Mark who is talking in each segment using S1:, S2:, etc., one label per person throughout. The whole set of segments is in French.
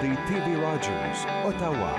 S1: des TV Rogers, Ottawa.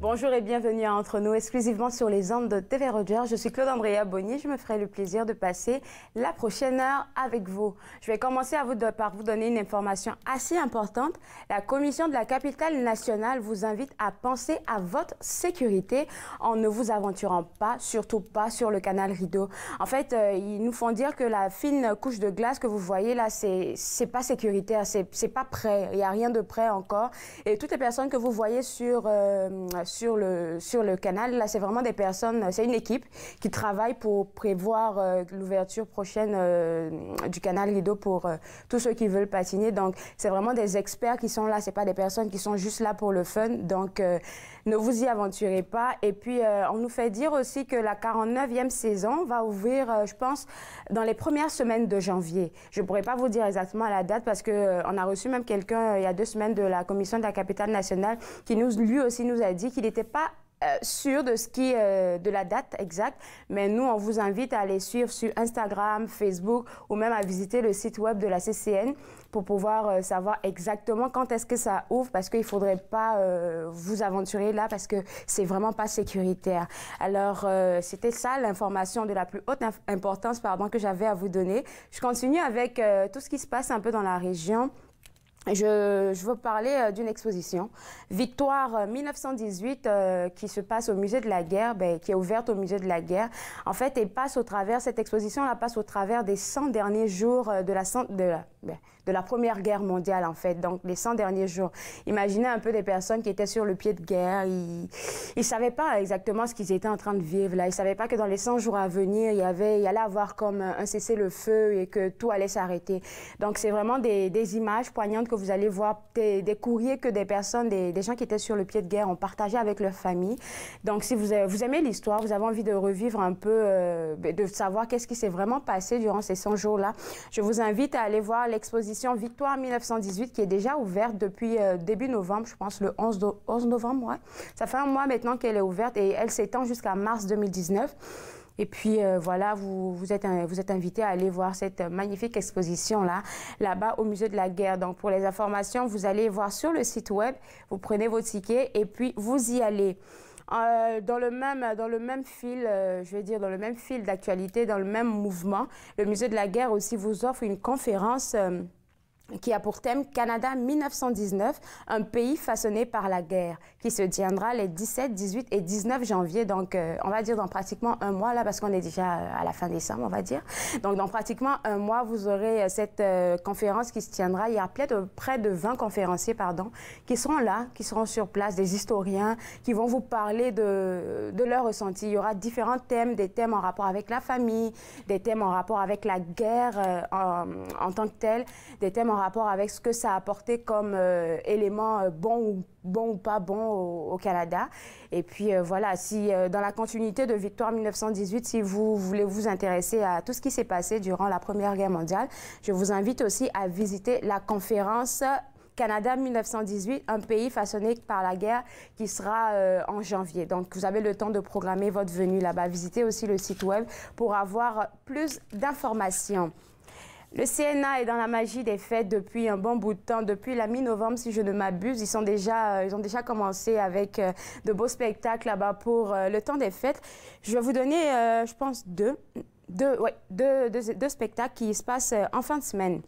S2: Bonjour et bienvenue à Entre nous, exclusivement sur les ondes de TV Rogers. Je suis Claude Andrea Bonnier. Je me ferai le plaisir de passer la prochaine heure avec vous. Je vais commencer par vous donner une information assez importante. La Commission de la capitale nationale vous invite à penser à votre sécurité en ne vous aventurant pas, surtout pas sur le canal Rideau. En fait, ils nous font dire que la fine couche de glace que vous voyez là, c'est pas sécuritaire, c'est pas prêt. Il n'y a rien de prêt encore. Et toutes les personnes que vous voyez sur le canal, là, c'est vraiment des personnes, c'est une équipe qui travaille pour prévoir l'ouverture prochaine du canal Rideau pour tous ceux qui veulent patiner. Donc, c'est vraiment des experts qui sont là, c'est pas des personnes qui sont juste là pour le fun. Donc, ne vous y aventurez pas. Et puis, on nous fait dire aussi que la 49e saison va ouvrir, je pense, dans les premières semaines de janvier. Je pourrais pas vous dire exactement la date parce que on a reçu même quelqu'un il y a 2 semaines de la Commission de la capitale nationale qui lui aussi nous a dit qu'il n'était pas sûr de la date exacte, mais nous, on vous invite à aller suivre sur Instagram, Facebook ou même à visiter le site web de la CCN pour pouvoir savoir exactement quand est-ce que ça ouvre parce qu'il ne faudrait pas vous aventurer là parce que c'est vraiment pas sécuritaire. Alors, c'était ça l'information de la plus haute importance que j'avais à vous donner. Je continue avec tout ce qui se passe un peu dans la région. Je veux parler d'une exposition, Victoire 1918, qui se passe au musée de la guerre, qui est ouverte au musée de la guerre. En fait, cette exposition-là passe au travers des 100 derniers jours de la Première Guerre mondiale, en fait. Donc, les 100 derniers jours. Imaginez un peu des personnes qui étaient sur le pied de guerre. Ils savaient pas exactement ce qu'ils étaient en train de vivre, là. Ils savaient pas que dans les 100 jours à venir, il allait avoir comme un cessez-le-feu et que tout allait s'arrêter. Donc, c'est vraiment des images poignantes que vous allez voir, des courriers que des personnes, des gens qui étaient sur le pied de guerre ont partagé avec leur famille. Donc, si vous aimez l'histoire, vous avez envie de revivre un peu, de savoir qu'est-ce qui s'est vraiment passé durant ces 100 jours-là, je vous invite à aller voir l'exposition Victoire 1918 qui est déjà ouverte depuis début novembre, je pense le 11 novembre, ouais. Ça fait un mois maintenant qu'elle est ouverte et elle s'étend jusqu'à mars 2019. Et puis voilà, vous êtes invités à aller voir cette magnifique exposition là-bas au musée de la guerre. Donc pour les informations, vous allez voir sur le site web, vous prenez vos tickets et puis vous y allez. Dans le même fil d'actualité, dans le même mouvement, le musée de la guerre aussi vous offre une conférence qui a pour thème Canada 1919, un pays façonné par la guerre, qui se tiendra les 17, 18 et 19 janvier, donc on va dire dans pratiquement un mois, là, parce qu'on est déjà à la fin décembre, on va dire. Donc dans pratiquement un mois, vous aurez cette conférence qui se tiendra. Il y a près de 20 conférenciers, qui seront là, qui seront sur place, des historiens, qui vont vous parler de leur ressenti. Il y aura différents thèmes, des thèmes en rapport avec la famille, des thèmes en rapport avec la guerre en tant que telle, des thèmes en rapport avec ce que ça a apporté comme élément bon ou pas bon au Canada. Et puis voilà, si dans la continuité de Victoire 1918, si vous voulez vous intéresser à tout ce qui s'est passé durant la Première Guerre mondiale, je vous invite aussi à visiter la conférence Canada 1918, un pays façonné par la guerre qui sera en janvier. Donc, vous avez le temps de programmer votre venue là-bas. Visitez aussi le site web pour avoir plus d'informations. Le CNA est dans la magie des fêtes depuis un bon bout de temps, depuis la mi-novembre si je ne m'abuse. Ils ont déjà commencé avec de beaux spectacles là-bas pour le temps des fêtes. Je vais vous donner, je pense, deux spectacles qui se passent en fin de semaine.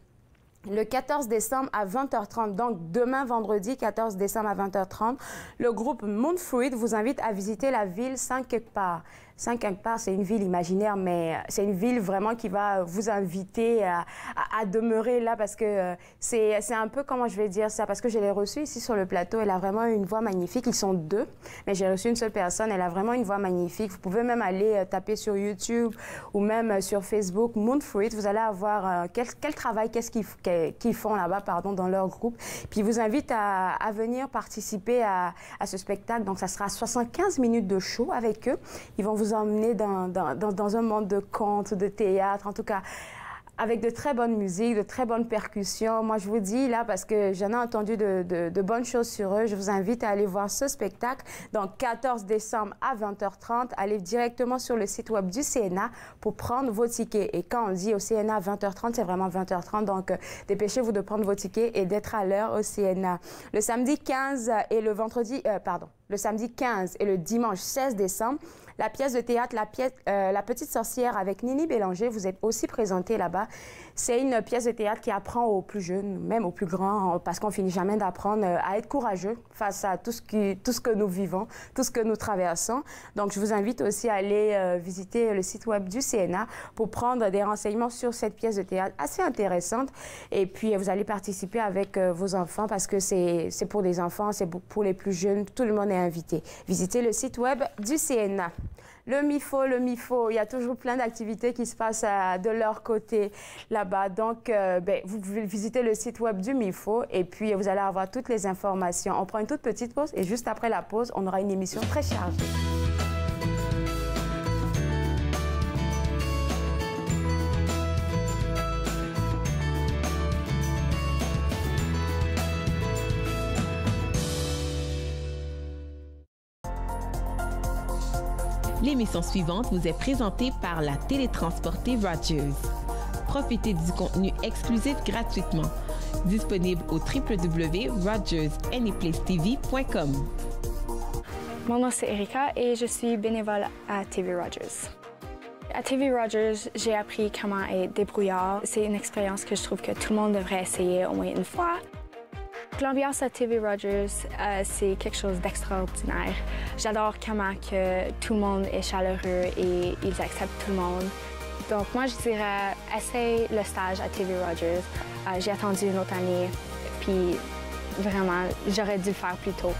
S2: Le 14 décembre à 20h30, donc demain vendredi 14 décembre à 20h30, le groupe Moonfruit vous invite à visiter la ville Saint-Quelque-Part. Saint-Quelque-Part, c'est une ville imaginaire, mais c'est une ville vraiment qui va vous inviter à demeurer là parce que c'est un peu, comment je vais dire ça, parce que je l'ai reçue ici sur le plateau, elle a vraiment une voix magnifique. Ils sont 2, mais j'ai reçu une seule personne, elle a vraiment une voix magnifique. Vous pouvez même aller taper sur YouTube ou même sur Facebook Moonfruit, vous allez avoir quel travail, qu'est-ce qu'ils font là-bas, dans leur groupe. Puis ils vous invitent à venir participer à ce spectacle. Donc ça sera 75 minutes de show avec eux. Ils vont vous emmener dans un monde de contes, de théâtre, en tout cas avec de très bonnes musiques, de très bonnes percussions. Moi, je vous dis là, parce que j'en ai entendu de bonnes choses sur eux, je vous invite à aller voir ce spectacle. Donc, 14 décembre à 20h30, allez directement sur le site web du CNA pour prendre vos tickets. Et quand on dit au CNA 20h30, c'est vraiment 20h30. Donc, dépêchez-vous de prendre vos tickets et d'être à l'heure au CNA. Le samedi 15 et le le samedi 15 et le dimanche 16 décembre, la pièce de théâtre La Petite Sorcière avec Nini Bélanger, vous êtes aussi présentée là-bas. C'est une pièce de théâtre qui apprend aux plus jeunes, même aux plus grands, parce qu'on finit jamais d'apprendre à être courageux face à tout ce que nous vivons, tout ce que nous traversons. Donc, je vous invite aussi à aller visiter le site web du CNA pour prendre des renseignements sur cette pièce de théâtre assez intéressante. Et puis, vous allez participer avec vos enfants parce que c'est pour les enfants, c'est pour les plus jeunes. Tout le monde est invité. Visitez le site web du CNA. Le MIFO, il y a toujours plein d'activités qui se passent de leur côté là-bas. Donc, vous pouvez visiter le site web du MIFO et puis vous allez avoir toutes les informations. On prend une toute petite pause et juste après la pause, on aura une émission très chargée.
S3: L'émission suivante vous est présentée par la télétransportée Rogers. Profitez du contenu exclusif gratuitement. Disponible au www.rogersanyplacetv.com.
S4: Mon nom c'est Erika et je suis bénévole à TV Rogers. À TV Rogers, j'ai appris comment être débrouillard. C'est une expérience que je trouve que tout le monde devrait essayer au moins une fois. L'ambiance à TV Rogers, c'est quelque chose d'extraordinaire. J'adore comment que tout le monde est chaleureux et ils acceptent tout le monde. Donc moi, je dirais, essaye le stage à TV Rogers. J'ai attendu une autre année, puis vraiment, j'aurais dû le faire plus tôt.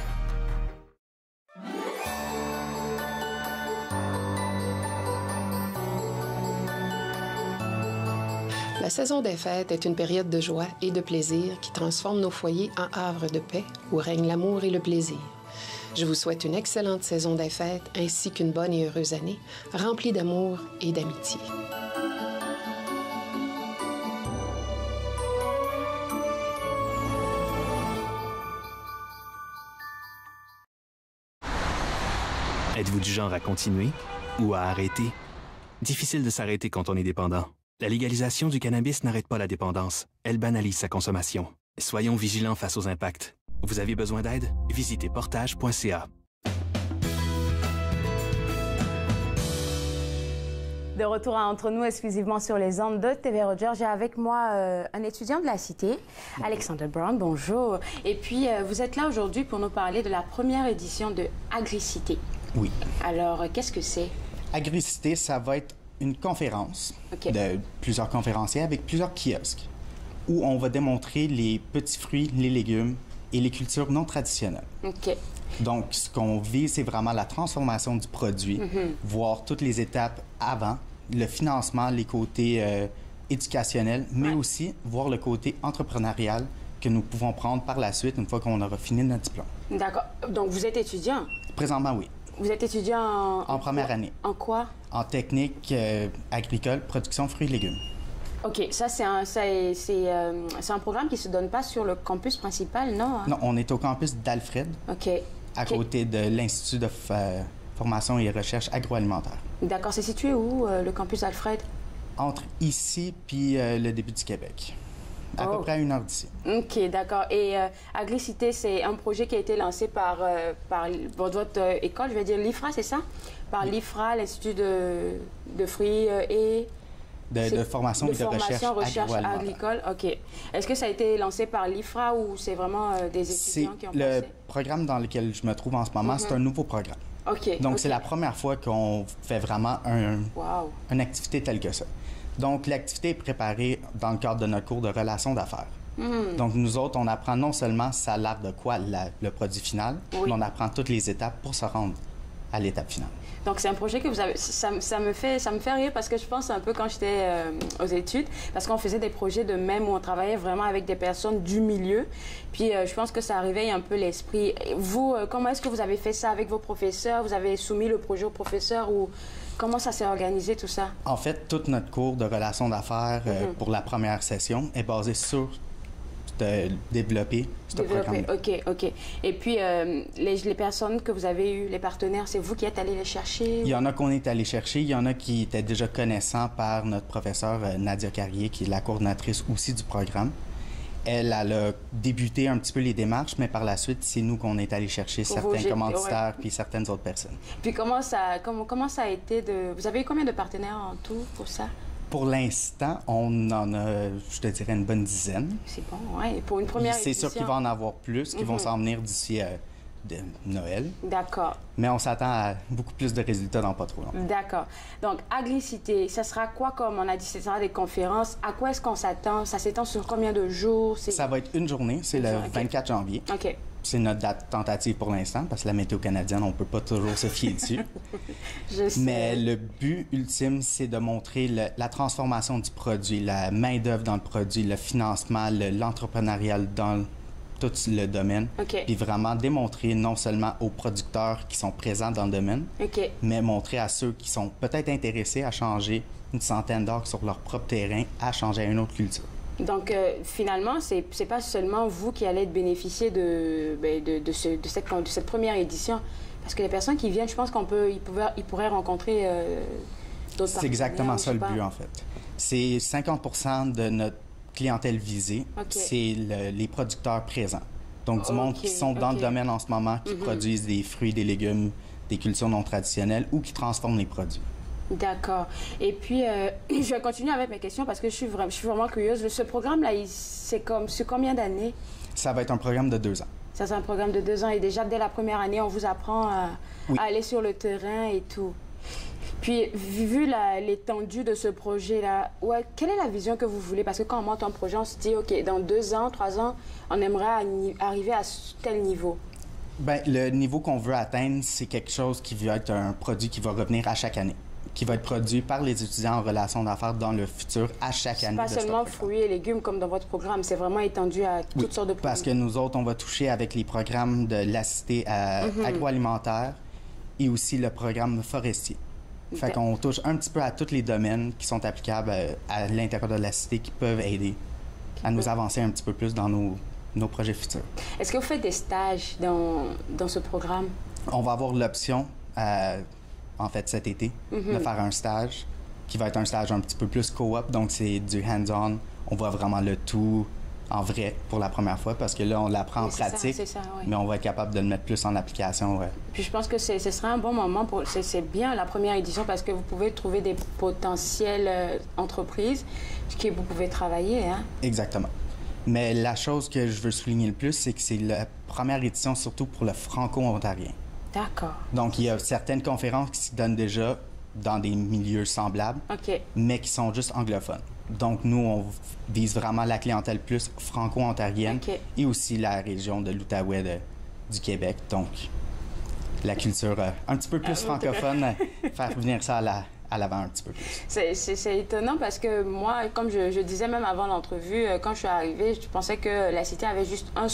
S5: La saison des fêtes est une période de joie et de plaisir qui transforme nos foyers en havre de paix où règne l'amour et le plaisir. Je vous souhaite une excellente saison des fêtes ainsi qu'une bonne et heureuse année remplie d'amour et d'amitié.
S6: Êtes-vous du genre à continuer ou à arrêter? Difficile de s'arrêter quand on est dépendant. La légalisation du cannabis n'arrête pas la dépendance, elle banalise sa consommation. Soyons vigilants face aux impacts. Vous avez besoin d'aide? Visitez portage.ca.
S2: De retour entre nous exclusivement sur les ondes de TV Rogers, j'ai avec moi un étudiant de la Cité, Alexander Brown, bonjour. Et puis, vous êtes là aujourd'hui pour nous parler de la première édition de Agricité.
S7: Oui.
S2: Alors, qu'est-ce que c'est?
S7: Agricité, ça va être une conférence de plusieurs conférenciers avec plusieurs kiosques où on va démontrer les petits fruits, les légumes et les cultures non traditionnelles. Donc, ce qu'on vise, c'est vraiment la transformation du produit, voir toutes les étapes avant, le financement, les côtés éducationnels, mais aussi voir le côté entrepreneurial que nous pouvons prendre par la suite une fois qu'on aura fini notre diplôme.
S2: D'accord. Donc, vous êtes étudiant?
S7: Présentement, oui.
S2: Vous êtes étudiant
S7: en première année.
S2: En quoi?
S7: En technique agricole, production fruits et légumes.
S2: OK. Ça, c'est un programme qui ne se donne pas sur le campus principal, non?
S7: Non, on est au campus d'Alfred, à côté de l'Institut de formation et recherche agroalimentaire.
S2: D'accord. C'est situé où, le campus d'Alfred? Entre
S7: ici puis le début du Québec. À peu près à 1 heure d'ici. OK,
S2: d'accord. Et Agricité, c'est un projet qui a été lancé par votre école, je vais dire l'IFRA, c'est ça? Par l'IFRA, l'Institut de fruits et...
S7: De formation et de recherche
S2: agricole. OK. Est-ce que ça a été lancé par l'IFRA ou c'est vraiment des étudiants qui ont pensé?
S7: Le programme dans lequel je me trouve en ce moment, c'est un nouveau programme.
S2: OK.
S7: Donc, c'est la première fois qu'on fait vraiment une activité telle que ça. Donc, l'activité est préparée dans le cadre de notre cours de relations d'affaires. Donc, nous autres, on apprend non seulement ça a l'air de quoi le produit final, mais on apprend toutes les étapes pour se rendre à l'étape finale.
S2: Donc, c'est un projet que vous avez... Ça me fait rire parce que je pense un peu quand j'étais aux études, parce qu'on faisait des projets de même où on travaillait vraiment avec des personnes du milieu. Puis, je pense que ça réveille un peu l'esprit. Vous, comment est-ce que vous avez fait ça avec vos professeurs? Vous avez soumis le projet aux professeurs ou comment ça s'est organisé, tout ça?
S7: En fait, tout notre cours de relations d'affaires pour la première session est basé sur de développer ce programme.
S2: OK. Et puis, les personnes que vous avez eues, les partenaires, c'est vous qui êtes allés les chercher?
S7: Il y en a qu'on est allé chercher. Il y en a qui étaient déjà connaissants par notre professeure Nadia Carrier, qui est la coordinatrice aussi du programme. Elle a débuté un petit peu les démarches, mais par la suite, c'est nous qu'on est allé chercher certains commanditaires puis certaines autres personnes.
S2: Puis comment ça a été de... Vous avez eu combien de partenaires en tout pour ça?
S7: Pour l'instant, on en a, je te dirais, une bonne dizaine.
S2: C'est bon, oui. Pour une première édition.
S7: C'est sûr qu'il va en avoir plus, qui vont s'en venir d'ici de Noël.
S2: D'accord.
S7: Mais on s'attend à beaucoup plus de résultats dans pas trop longtemps.
S2: D'accord. Donc, Aglicité, ça sera quoi comme on a dit, ce sera des conférences? À quoi est-ce qu'on s'attend? Ça s'étend sur combien de jours?
S7: Ça va être une journée, c'est le 24 janvier.
S2: OK.
S7: C'est notre date tentative pour l'instant, parce que la météo canadienne, on ne peut pas toujours se fier dessus.
S2: Je sais.
S7: Mais le but ultime, c'est de montrer la transformation du produit, la main-d'œuvre dans le produit, le financement, l'entrepreneurial dans tout le domaine. Puis vraiment démontrer non seulement aux producteurs qui sont présents dans le domaine, mais montrer à ceux qui sont peut-être intéressés à changer une centaine d'heures sur leur propre terrain, à changer à une autre culture.
S2: Donc, finalement, c'est pas seulement vous qui allez bénéficier de cette première édition. Parce que les personnes qui viennent, je pense ils pourraient rencontrer d'autres partenaires.
S7: C'est exactement ça le but, en fait. C'est 50% de notre clientèle visée, c'est les producteurs présents. Donc, du monde qui sont dans le domaine en ce moment, qui produisent des fruits, des légumes, des cultures non traditionnelles ou qui transforment les produits.
S2: D'accord. Et puis, je vais continuer avec mes questions parce que je suis vraiment curieuse. Ce programme-là, c'est sur combien d'années? Ça va être un programme de 2 ans. Ça, c'est un programme de 2 ans. Et déjà, dès la première année, on vous apprend à aller sur le terrain et tout. Puis, vu l'étendue de ce projet-là, quelle est la vision que vous voulez? Parce que quand on monte un projet, on se dit, OK, dans 2 ans, 3 ans, on aimerait arriver à tel niveau.
S7: Bien, le niveau qu'on veut atteindre, c'est quelque chose qui va être un produit qui va revenir à chaque année, qui va être produit par les étudiants en relations d'affaires dans le futur à chaque année.
S2: Pas seulement fruits et légumes comme dans votre programme, c'est vraiment étendu à toutes sortes de produits.
S7: Parce que nous autres, on va toucher avec les programmes de l'assisté agroalimentaire et aussi le programme forestier. Fait qu'on touche un petit peu à tous les domaines qui sont applicables à l'intérieur de l'assisté qui peuvent aider à nous avancer un petit peu plus dans nos projets futurs.
S2: Est-ce que vous faites des stages dans ce programme?
S7: On va avoir l'option, en fait, cet été, de faire un stage qui va être un stage un petit peu plus co-op. Donc, c'est du hands-on. On voit vraiment le tout en vrai pour la première fois parce que là, on l'apprend en pratique, mais on va être capable de le mettre plus en application.
S2: Puis je pense que ce serait un bon moment pour... C'est bien la première édition parce que vous pouvez trouver des potentielles entreprises qui vous pouvez travailler. Hein?
S7: Exactement. Mais la chose que je veux souligner le plus, c'est que c'est la première édition surtout pour le franco-ontarien.
S2: D'accord.
S7: Donc, il y a certaines conférences qui se donnent déjà dans des milieux semblables, mais qui sont juste anglophones. Donc, nous, on vise vraiment la clientèle plus franco-ontarienne et aussi la région de l'Outaouais du Québec. Donc, la culture un petit peu plus francophone, faire venir ça à l'avant un petit peu plus.
S2: C'est étonnant parce que moi, comme je disais même avant l'entrevue, quand je suis arrivée, je pensais que la cité avait juste une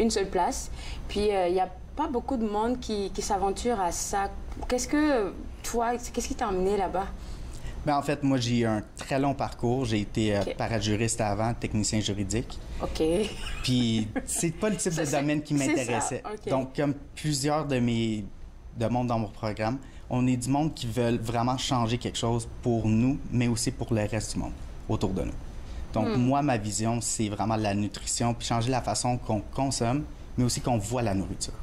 S2: seule place. Puis, il y a pas beaucoup de monde qui s'aventure à ça. Qu'est-ce qui t'a emmené là-bas?
S7: Bien, en fait, moi, j'ai eu un très long parcours. J'ai été parajuriste avant, technicien juridique.
S2: OK.
S7: Puis, c'est pas le type de domaine qui m'intéressait. Donc, comme plusieurs de monde dans mon programme, on est du monde qui veulent vraiment changer quelque chose pour nous, mais aussi pour le reste du monde autour de nous. Donc, moi, ma vision, c'est vraiment la nutrition, puis changer la façon qu'on consomme, mais aussi qu'on voit la nourriture.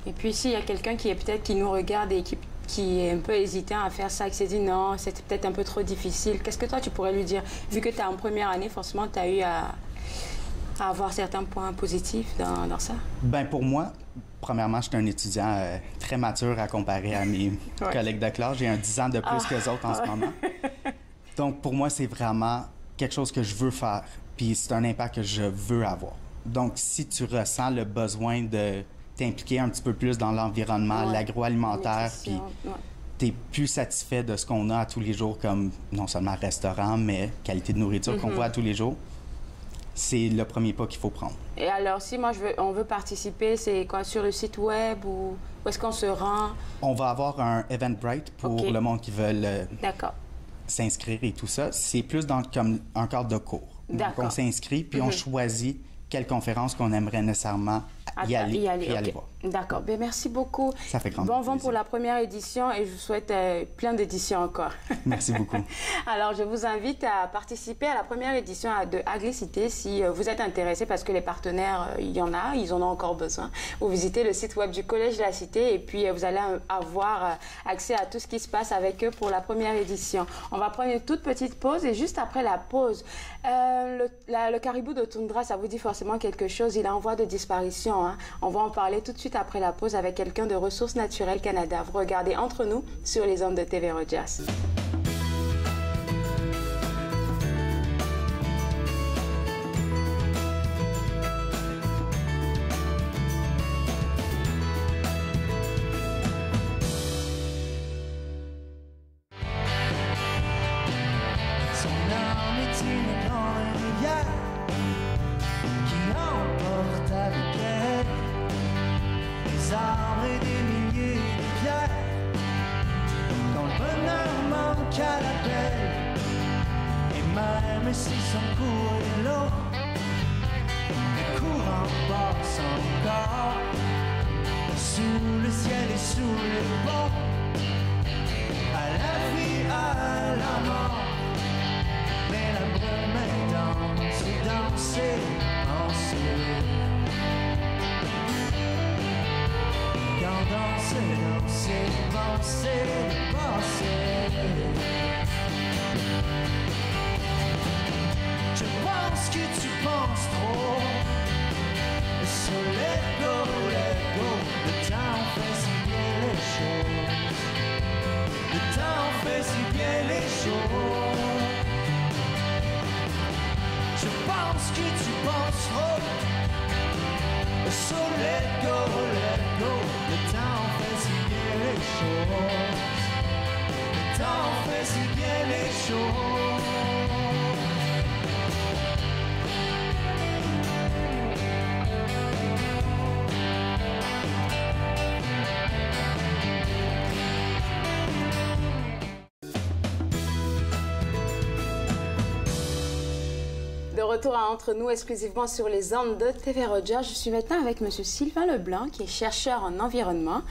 S2: Et puis, s'il y a quelqu'un qui nous regarde et qui est un peu hésitant à faire ça, qui s'est dit non, c'était peut-être un peu trop difficile, qu'est-ce que toi, tu pourrais lui dire? Vu que tu es en première année, forcément, tu as eu à avoir certains points positifs dans ça. Bien,
S7: pour moi, premièrement, je suis un étudiant très mature à comparer à mes collègues de classe. J'ai 10 ans de plus qu'eux autres en ce moment. Donc, pour moi, c'est vraiment quelque chose que je veux faire, puis c'est un impact que je veux avoir. Donc, si tu ressens le besoin tu es impliqué un petit peu plus dans l'environnement, l'agroalimentaire, puis tu es plus satisfait de ce qu'on a à tous les jours, comme non seulement restaurant, mais qualité de nourriture qu'on voit à tous les jours. C'est le premier pas qu'il faut prendre.
S2: Et alors, si moi, on veut participer, c'est quoi, sur le site web ou où est-ce qu'on se rend?
S7: On va avoir un Eventbrite pour le monde qui veut s'inscrire et tout ça. C'est plus comme un cadre de cours. Donc, on s'inscrit, puis on choisit quelle conférence qu'on aimerait nécessairement y aller voir.
S2: D'accord. Bien, merci beaucoup.
S7: Ça fait grand
S2: Bon vent
S7: plaisir.
S2: pour la première édition et je vous souhaite plein d'éditions encore.
S7: Merci beaucoup.
S2: Alors, je vous invite à participer à la première édition de Aglicité si vous êtes intéressé parce que les partenaires, il y en a, ils en ont encore besoin. Vous visitez le site web du Collège de la Cité et puis vous allez avoir accès à tout ce qui se passe avec eux pour la première édition. On va prendre une toute petite pause et juste après la pause, le caribou de toundra, ça vous dit forcément quelque chose. Il est en voie de disparition. Hein. On va en parler tout de suite après la pause avec quelqu'un de Ressources naturelles Canada. Vous regardez Entre nous sur les ondes de TV Rogers. De retour à Entre nous, exclusivement sur les ondes de TV Rogers. Je suis maintenant avec M. Sylvain Leblanc, qui est chercheur en environnement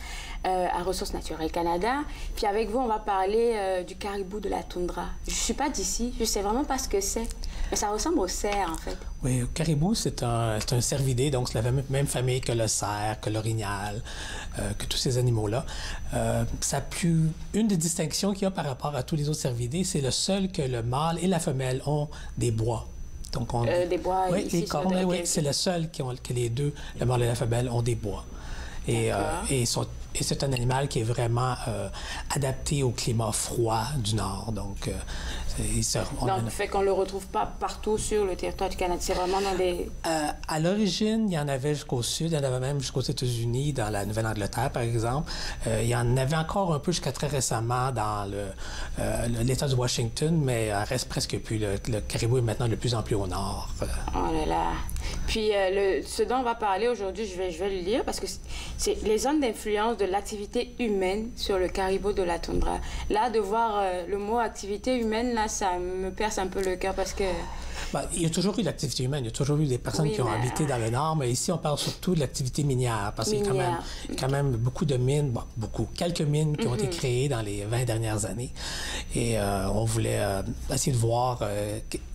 S2: à Ressources naturelles Canada. Puis avec vous, on va parler du caribou de la toundra. Je ne suis pas d'ici, je ne sais vraiment pas ce que c'est. Mais ça ressemble au cerf, en fait.
S8: Oui, le caribou, c'est un cervidé, donc c'est la même famille que le cerf, que l'orignal, que tous ces animaux-là. Une des distinctions qu'il y a par rapport à tous les autres cervidés, c'est le seul que le mâle et la femelle ont des bois. Donc
S2: des bois ici,
S8: les cornes, oui, c'est le seul que les deux, le mâle et la femelle, ont des bois. Et c'est un animal qui est vraiment adapté au climat froid du Nord. Donc,
S2: fait qu'on ne le retrouve pas partout sur le territoire du Canada. C'est vraiment dans des...
S8: à l'origine, il y en avait jusqu'au sud, il y en avait même jusqu'aux États-Unis, dans la Nouvelle-Angleterre, par exemple. Il y en avait encore un peu jusqu'à très récemment dans l'État du Washington, mais il reste presque plus. Le caribou est maintenant de plus en plus au nord.
S2: Oh là là! Puis, ce dont on va parler aujourd'hui, je vais le lire parce que c'est les zones d'influence de l'activité humaine sur le caribou de la toundra. Là, de voir le mot activité humaine, là, ça me perce un peu le cœur parce que...
S8: Il y a toujours eu de l'activité humaine, il y a toujours eu des personnes qui ont habité dans le Nord, mais ici, on parle surtout de l'activité minière, parce qu'il y a quand même beaucoup de mines, quelques mines qui ont été créées dans les 20 dernières années. Et on voulait essayer de voir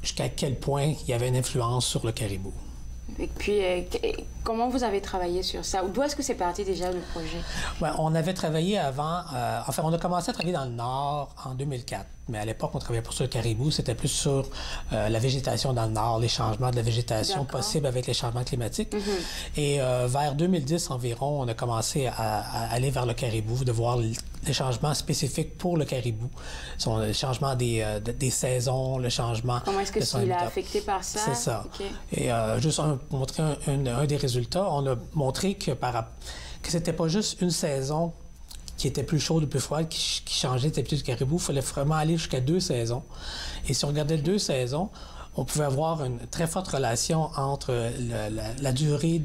S8: jusqu'à quel point il y avait une influence sur le caribou.
S2: Et puis, comment vous avez travaillé sur ça? D'où est-ce que c'est parti déjà, le projet?
S8: On avait travaillé avant... on a commencé à travailler dans le Nord en 2004. Mais à l'époque, on travaillait pas sur le caribou. C'était plus sur la végétation dans le Nord, les changements de la végétation possibles avec les changements climatiques. Et vers 2010 environ, on a commencé à aller vers le caribou, de voir des changements spécifiques pour le caribou. Le changement des saisons, le changement...
S2: Comment est-ce que il est affecté par ça?
S8: C'est ça.
S2: Okay.
S8: Et juste pour montrer un des résultats, on a montré que c'était pas juste une saison qui était plus chaude ou plus froide qui changeait les habitudes du caribou. Il fallait vraiment aller jusqu'à 2 saisons. Et si on regardait 2 saisons, on pouvait avoir une très forte relation entre la durée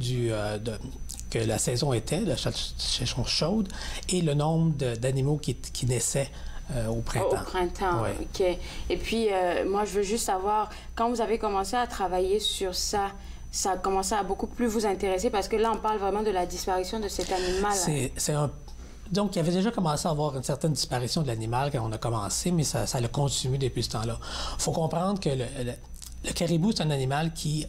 S8: que la saison était, la saison chaude, et le nombre d'animaux qui naissaient au printemps.
S2: Au printemps,
S8: ouais.
S2: OK. Et puis, moi, je veux juste savoir, quand vous avez commencé à travailler sur ça, ça a commencé à beaucoup plus vous intéresser, parce que là, on parle vraiment de la disparition de cet animal.
S8: Donc, il y avait déjà commencé à avoir une certaine disparition de l'animal quand on a commencé, mais ça a continué depuis ce temps-là. Il faut comprendre que le caribou, c'est un animal qui,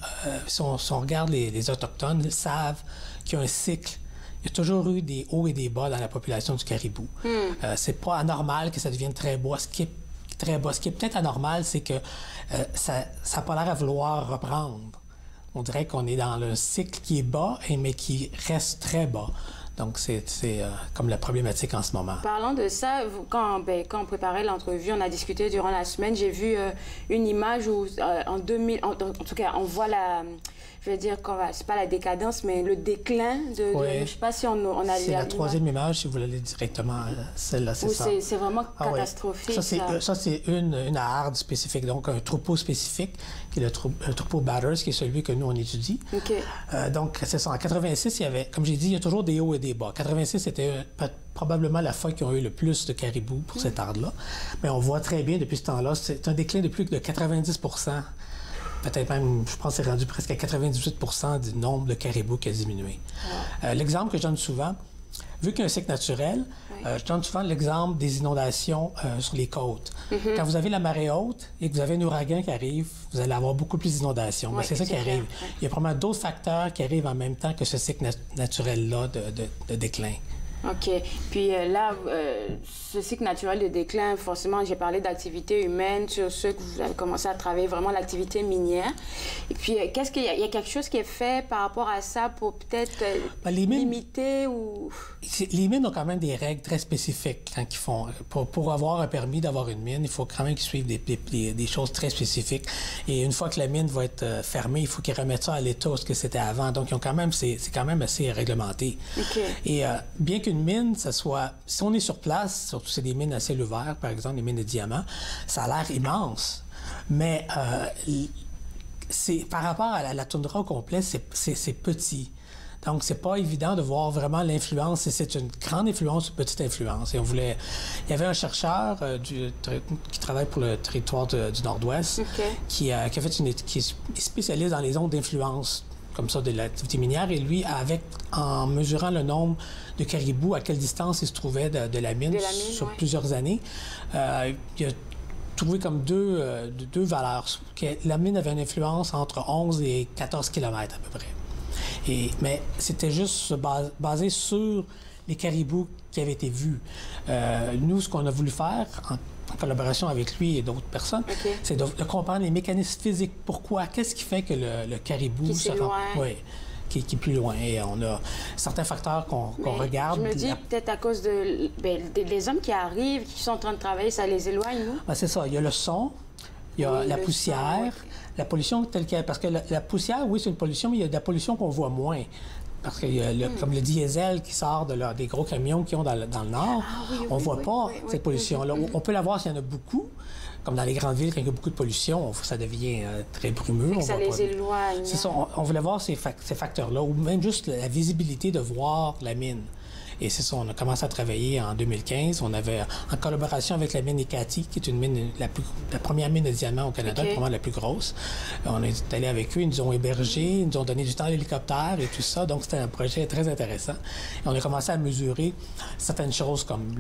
S8: si on regarde les Autochtones, ils savent qu'il y a un cycle. Il y a toujours eu des hauts et des bas dans la population du caribou. C'est pas anormal que ça devienne très bas. Ce qui est peut-être anormal, c'est que ça n'a pas l'air à vouloir reprendre. On dirait qu'on est dans le cycle qui est bas, mais qui reste très bas. Donc, c'est comme la problématique en ce moment.
S2: Parlant de ça, quand on préparait l'entrevue, on a discuté durant la semaine, j'ai vu une image où, en tout cas, on voit je veux dire, c'est pas la décadence, mais le déclin
S8: oui.
S2: Je sais pas si on a...
S8: C'est la troisième image, si vous voulez directement, celle-là, c'est ça.
S2: C'est vraiment catastrophique.
S8: Oui. Ça, c'est une harde spécifique, donc un troupeau spécifique, qui est le troupeau Batters, qui est celui que nous, on étudie.
S2: OK.
S8: Donc, c'est ça. En 86, il y avait, comme j'ai dit, il y a toujours des hauts et des bas. 86, c'était probablement la fois qu'ils ont eu le plus de caribous pour cette harde-là. Mais on voit très bien, depuis ce temps-là, c'est un déclin de plus de 90 %. Peut-être même, je pense que c'est rendu presque à 98 % du nombre de caribous qui a diminué. L'exemple que je donne souvent, vu qu'il y a un cycle naturel, je donne souvent l'exemple des inondations sur les côtes. Quand vous avez la marée haute et que vous avez un ouragan qui arrive, vous allez avoir beaucoup plus d'inondations. C'est ça qui arrive. Il y a probablement d'autres facteurs qui arrivent en même temps que ce cycle naturel-là de déclin.
S2: OK. Puis là, ce cycle naturel de déclin, forcément, j'ai parlé d'activité humaine, sur ceux que vous avez commencé à travailler, vraiment l'activité minière. Et puis, qu'est-ce qu'il y a? Il y a quelque chose qui est fait par rapport à ça pour peut-être limiter ou...
S8: Les mines ont quand même des règles très spécifiques quand ils font. Pour avoir un permis d'avoir une mine, il faut quand même qu'ils suivent des choses très spécifiques. Et une fois que la mine va être fermée, il faut qu'ils remettent ça à l'état où c'était avant. Donc, c'est quand même assez réglementé.
S2: OK.
S8: Et bien qu'une mine, si on est sur place, surtout c'est des mines à ciel ouvert, par exemple, les mines de diamants, ça a l'air immense. Mais par rapport à la toundra au complet, c'est petit. Donc, c'est pas évident de voir vraiment l'influence. C'est une grande influence, une petite influence. Et il y avait un chercheur qui travaille pour le territoire du Nord-Ouest, qui est spécialiste dans les ondes d'influence comme ça de l'activité minière. Et lui, en mesurant le nombre de caribous, à quelle distance il se trouvait de la mine sur plusieurs années, il a trouvé comme deux valeurs. La mine avait une influence entre 11 et 14 km à peu près. Mais c'était juste basé sur les caribous qui avaient été vus. Nous, ce qu'on a voulu faire, en collaboration avec lui et d'autres personnes, c'est de comprendre les mécanismes physiques. Pourquoi? Qu'est-ce qui fait que le caribou
S2: se rend...
S8: qui est plus loin. Et on a certains facteurs qu'on regarde.
S2: Je me dis peut-être à cause des hommes qui arrivent, qui sont en train de travailler, ça les éloigne, non?
S8: C'est ça. Il y a le son, il y a la poussière, la pollution telle qu'elle... Parce que la poussière, oui, c'est une pollution, mais il y a de la pollution qu'on voit moins. Parce que comme le diesel qui sort des gros camions qui ont dans le Nord, on ne voit pas cette pollution-là. On peut la voir s'il y en a beaucoup. Comme dans les grandes villes, quand il y a beaucoup de pollution, ça devient très brumeux.
S2: Ça les éloigne.
S8: C'est ça. On voulait voir ces facteurs-là, ou même juste la visibilité de voir la mine. Et c'est ça, on a commencé à travailler en 2015. On avait, en collaboration avec la mine Ekati, qui est une mine, la première mine de diamants au Canada, probablement la plus grosse. On est allé avec eux, ils nous ont hébergés, ils nous ont donné du temps à l'hélicoptère et tout ça. Donc, c'était un projet très intéressant. Et on a commencé à mesurer certaines choses comme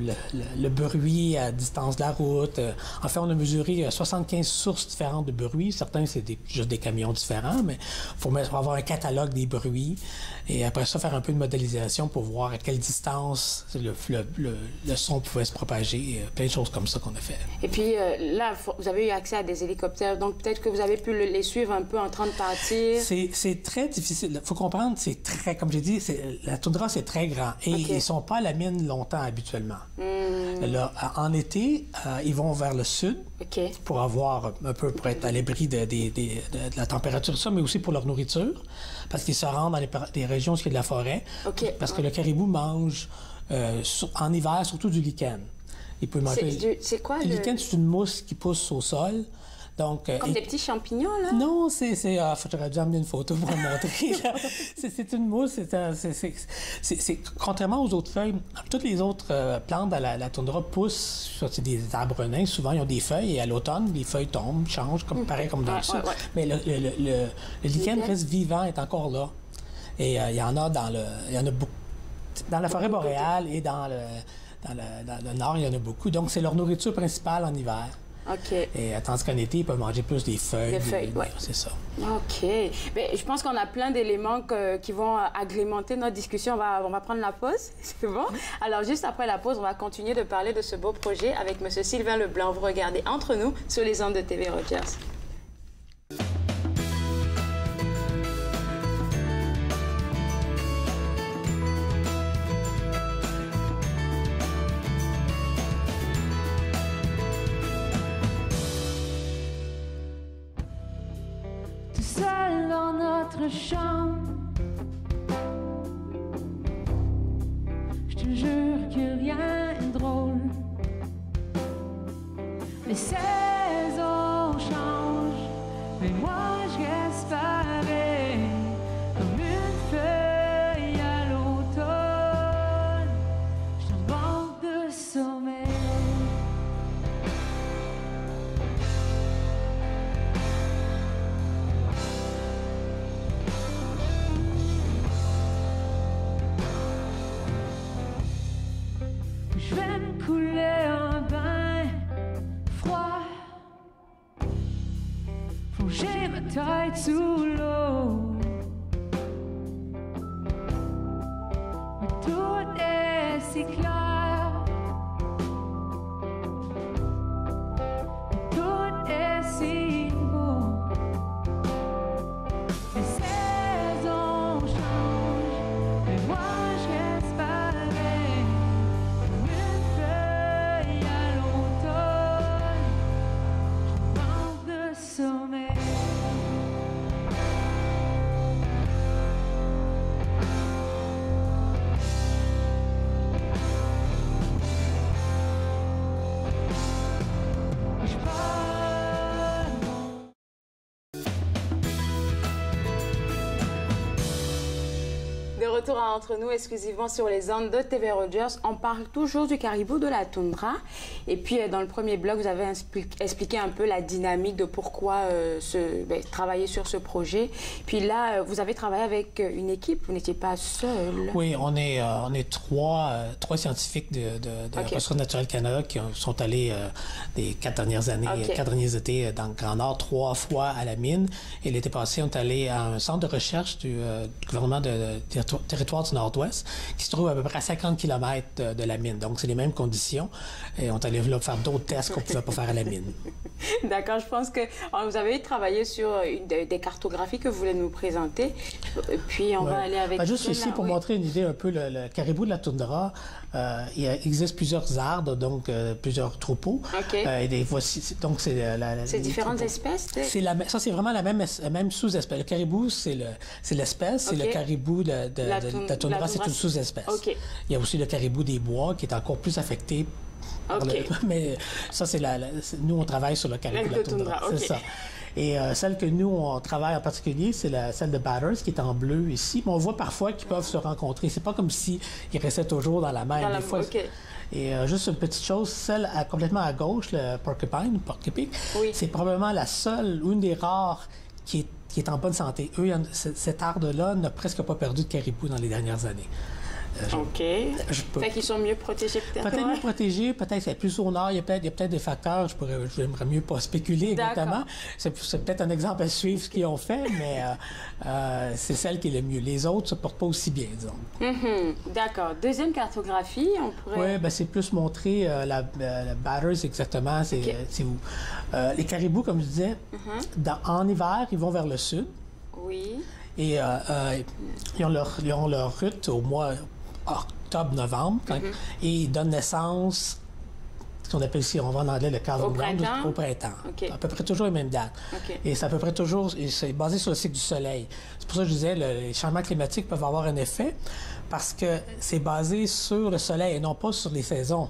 S8: le bruit à distance de la route. En fait, on a mesuré 75 sources différentes de bruit. Certains, c'est juste des camions différents, mais il faut avoir un catalogue des bruits. Et après ça, faire un peu de modélisation pour voir à quelle distance distance, le son pouvait se propager, plein de choses comme ça qu'on a fait.
S2: Et puis là, vous avez eu accès à des hélicoptères, donc peut-être que vous avez pu les suivre un peu en train de partir.
S8: C'est très difficile. Il faut comprendre, c'est très, comme j'ai dit, la toundra, c'est très grand. Et ils ne sont pas à la mine longtemps habituellement. Là, en été, ils vont vers le sud pour avoir un peu, pour être à l'abri de la température, ça, mais aussi pour leur nourriture, parce qu'ils se rendent dans des régions où il y a de la forêt, parce que le caribou mange en hiver surtout du lichen. Il peut manger.
S2: C'est quoi
S8: le lichen? C'est une mousse qui pousse au sol. Donc,
S2: comme des petits champignons, là?
S8: Non, j'aurais dû amener une photo pour le montrer. C'est une mousse. Contrairement aux autres feuilles, toutes les autres plantes à la toundra poussent sur des arbres nains. Souvent, ils ont des feuilles et à l'automne, les feuilles tombent, changent, pareil comme dans le sud. Mais le lichen reste vivant, est encore là. Et il y en a beaucoup. Dans la forêt boréale et dans le nord, il y en a beaucoup. Donc, c'est leur nourriture principale en hiver. Et tandis qu'en été, ils peuvent manger plus des feuilles.
S2: Des feuilles, oui.
S8: C'est ça.
S2: OK. Mais je pense qu'on a plein d'éléments qui vont agrémenter notre discussion. On va prendre la pause. C'est bon? Alors, juste après la pause, on va continuer de parler de ce beau projet avec M. Sylvain Leblanc. Vous regardez Entre nous sur les ondes de TV Rogers.
S9: Seul dans notre chambre, je te jure que rien n'est drôle. Les saisons changent, mais moi je reste pareil, comme une feuille à l'automne. Je suis en manque de sommeil. Je vais me couler un bain froid, plonger ma tête sous l'eau. Mais tout est si clair, tout est si beau. Les saisons changent, mais moi je reste pareil. Sommeil.
S2: De retour à Entre nous, exclusivement sur les ondes de TV Rogers. On parle toujours du caribou de la toundra. Et puis, dans le premier blog, vous avez expliqué un peu la dynamique de pourquoi travailler sur ce projet. Puis là, vous avez travaillé avec une équipe, vous n'étiez pas seul.
S8: Oui, on est trois scientifiques de Ressources naturelles Canada qui sont allés les 4 dernières années, 4 derniers étés dans le Grand Nord, 3 fois à la mine. Et l'été passé, on est allé à un centre de recherche du gouvernement de territoire du Nord-Ouest, qui se trouve à peu près à 50 km de la mine. Donc, c'est les mêmes conditions. Et on est allé là faire d'autres tests qu'on ne pouvait pas faire à la mine.
S2: D'accord. Je pense que vous avez travaillé sur des cartographies que vous voulez nous présenter. Puis, on va aller avec...
S8: Juste ici, pour montrer une idée un peu, le caribou de la toundra, il existe plusieurs ardes, donc plusieurs troupeaux. Et voici, donc,
S2: c'est différentes espèces?
S8: Ça, c'est vraiment la même sous-espèce. Le caribou, c'est l'espèce. C'est le caribou de la toundra, c'est une sous-espèce. Il y a aussi le caribou des bois qui est encore plus affecté. Mais ça, nous, on travaille sur le caribou de la toundra. C'est ça. Et celle que nous, on travaille en particulier, c'est celle de Batters, qui est en bleu ici. Mais on voit parfois qu'ils peuvent se rencontrer. C'est pas comme s'ils restaient toujours dans la mer. Des fois, et juste une petite chose, celle complètement à gauche, le porcupine, c'est probablement la seule, une des rares qui est en bonne santé. Cette arde-là n'a presque pas perdu de caribou dans les dernières années.
S2: OK. Fait qu'ils sont mieux protégés peut-être?
S8: Peut-être mieux protégés, peut-être plus au nord, il y a peut-être des facteurs, j'aimerais mieux pas spéculer exactement. C'est peut-être un exemple à suivre ce qu'ils ont fait, mais c'est celle qui est le mieux. Les autres ne se portent pas aussi bien, disons.
S2: D'accord. Deuxième cartographie, on pourrait...
S8: Oui, ben, c'est plus montrer la Batters exactement, c'est où. Les caribous, comme je disais, en hiver, ils vont vers le sud.
S2: Oui.
S8: Et ils ont leur route au mois octobre-novembre, et ils donnent naissance, ce qu'on appelle ici, on va en anglais le calving ground, au printemps.
S2: Okay.
S8: À peu près toujours les mêmes dates.
S2: Okay.
S8: Et c'est à peu près toujours, c'est basé sur le cycle du soleil. C'est pour ça que je disais, les changements climatiques peuvent avoir un effet, parce que c'est basé sur le soleil et non pas sur les saisons,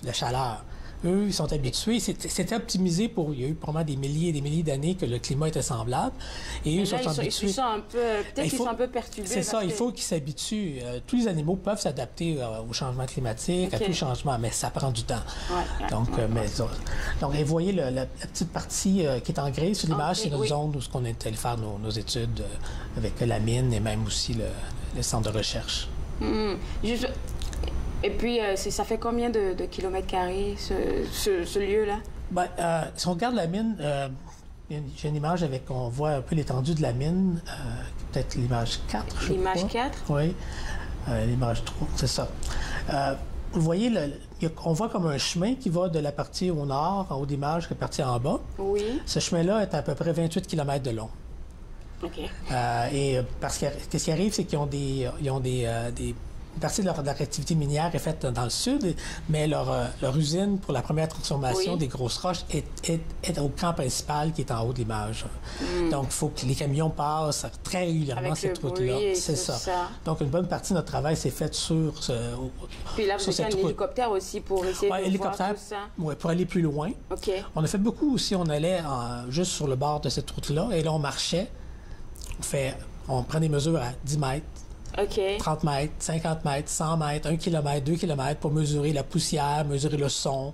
S8: la chaleur. Eux, ils sont habitués. C'était optimisé pour... Il y a eu probablement des milliers et des milliers d'années que le climat était semblable. Et eux, ils sont habitués.
S2: Ils sont un peu... Peut-être qu'ils sont un peu perturbés.
S8: C'est ça, il faut qu'ils s'habituent. Tous les animaux peuvent s'adapter au changement climatique, à tout changement, mais ça prend du temps. Donc, et vous voyez la petite partie qui est en gris sur l'image, c'est notre zone où on est allé faire nos études avec la mine et même aussi le centre de recherche.
S2: Et puis, ça fait combien de kilomètres carrés, ce lieu-là?
S8: Ben, si on regarde la mine, j'ai une image avec, on voit un peu l'étendue de la mine, peut-être l'image 4, je crois.
S2: L'image 4?
S8: Oui, l'image 3, c'est ça. Vous voyez, on voit comme un chemin qui va de la partie au nord, en haut d'image, la partie en bas.
S2: Oui.
S8: Ce chemin-là est à peu près 28 km de long.
S2: OK.
S8: Et parce que ce qui arrive, c'est qu'ils ont une partie de leur activité minière est faite dans le sud, mais leur usine pour la première transformation des grosses roches est au camp principal qui est en haut de l'image. Donc, il faut que les camions passent très régulièrement cette route-là. C'est ça. Donc, une bonne partie de notre travail s'est faite sur
S2: Puis là, vous avez un hélicoptère aussi pour essayer de voir tout ça?
S8: Oui, pour aller plus loin.
S2: OK.
S8: On a fait beaucoup aussi. On allait juste sur le bord de cette route-là, et là, on marchait. On prend des mesures à 10 mètres.
S2: Okay.
S8: 30 mètres, 50 mètres, 100 mètres, 1 km, 2 km pour mesurer la poussière, mesurer le son,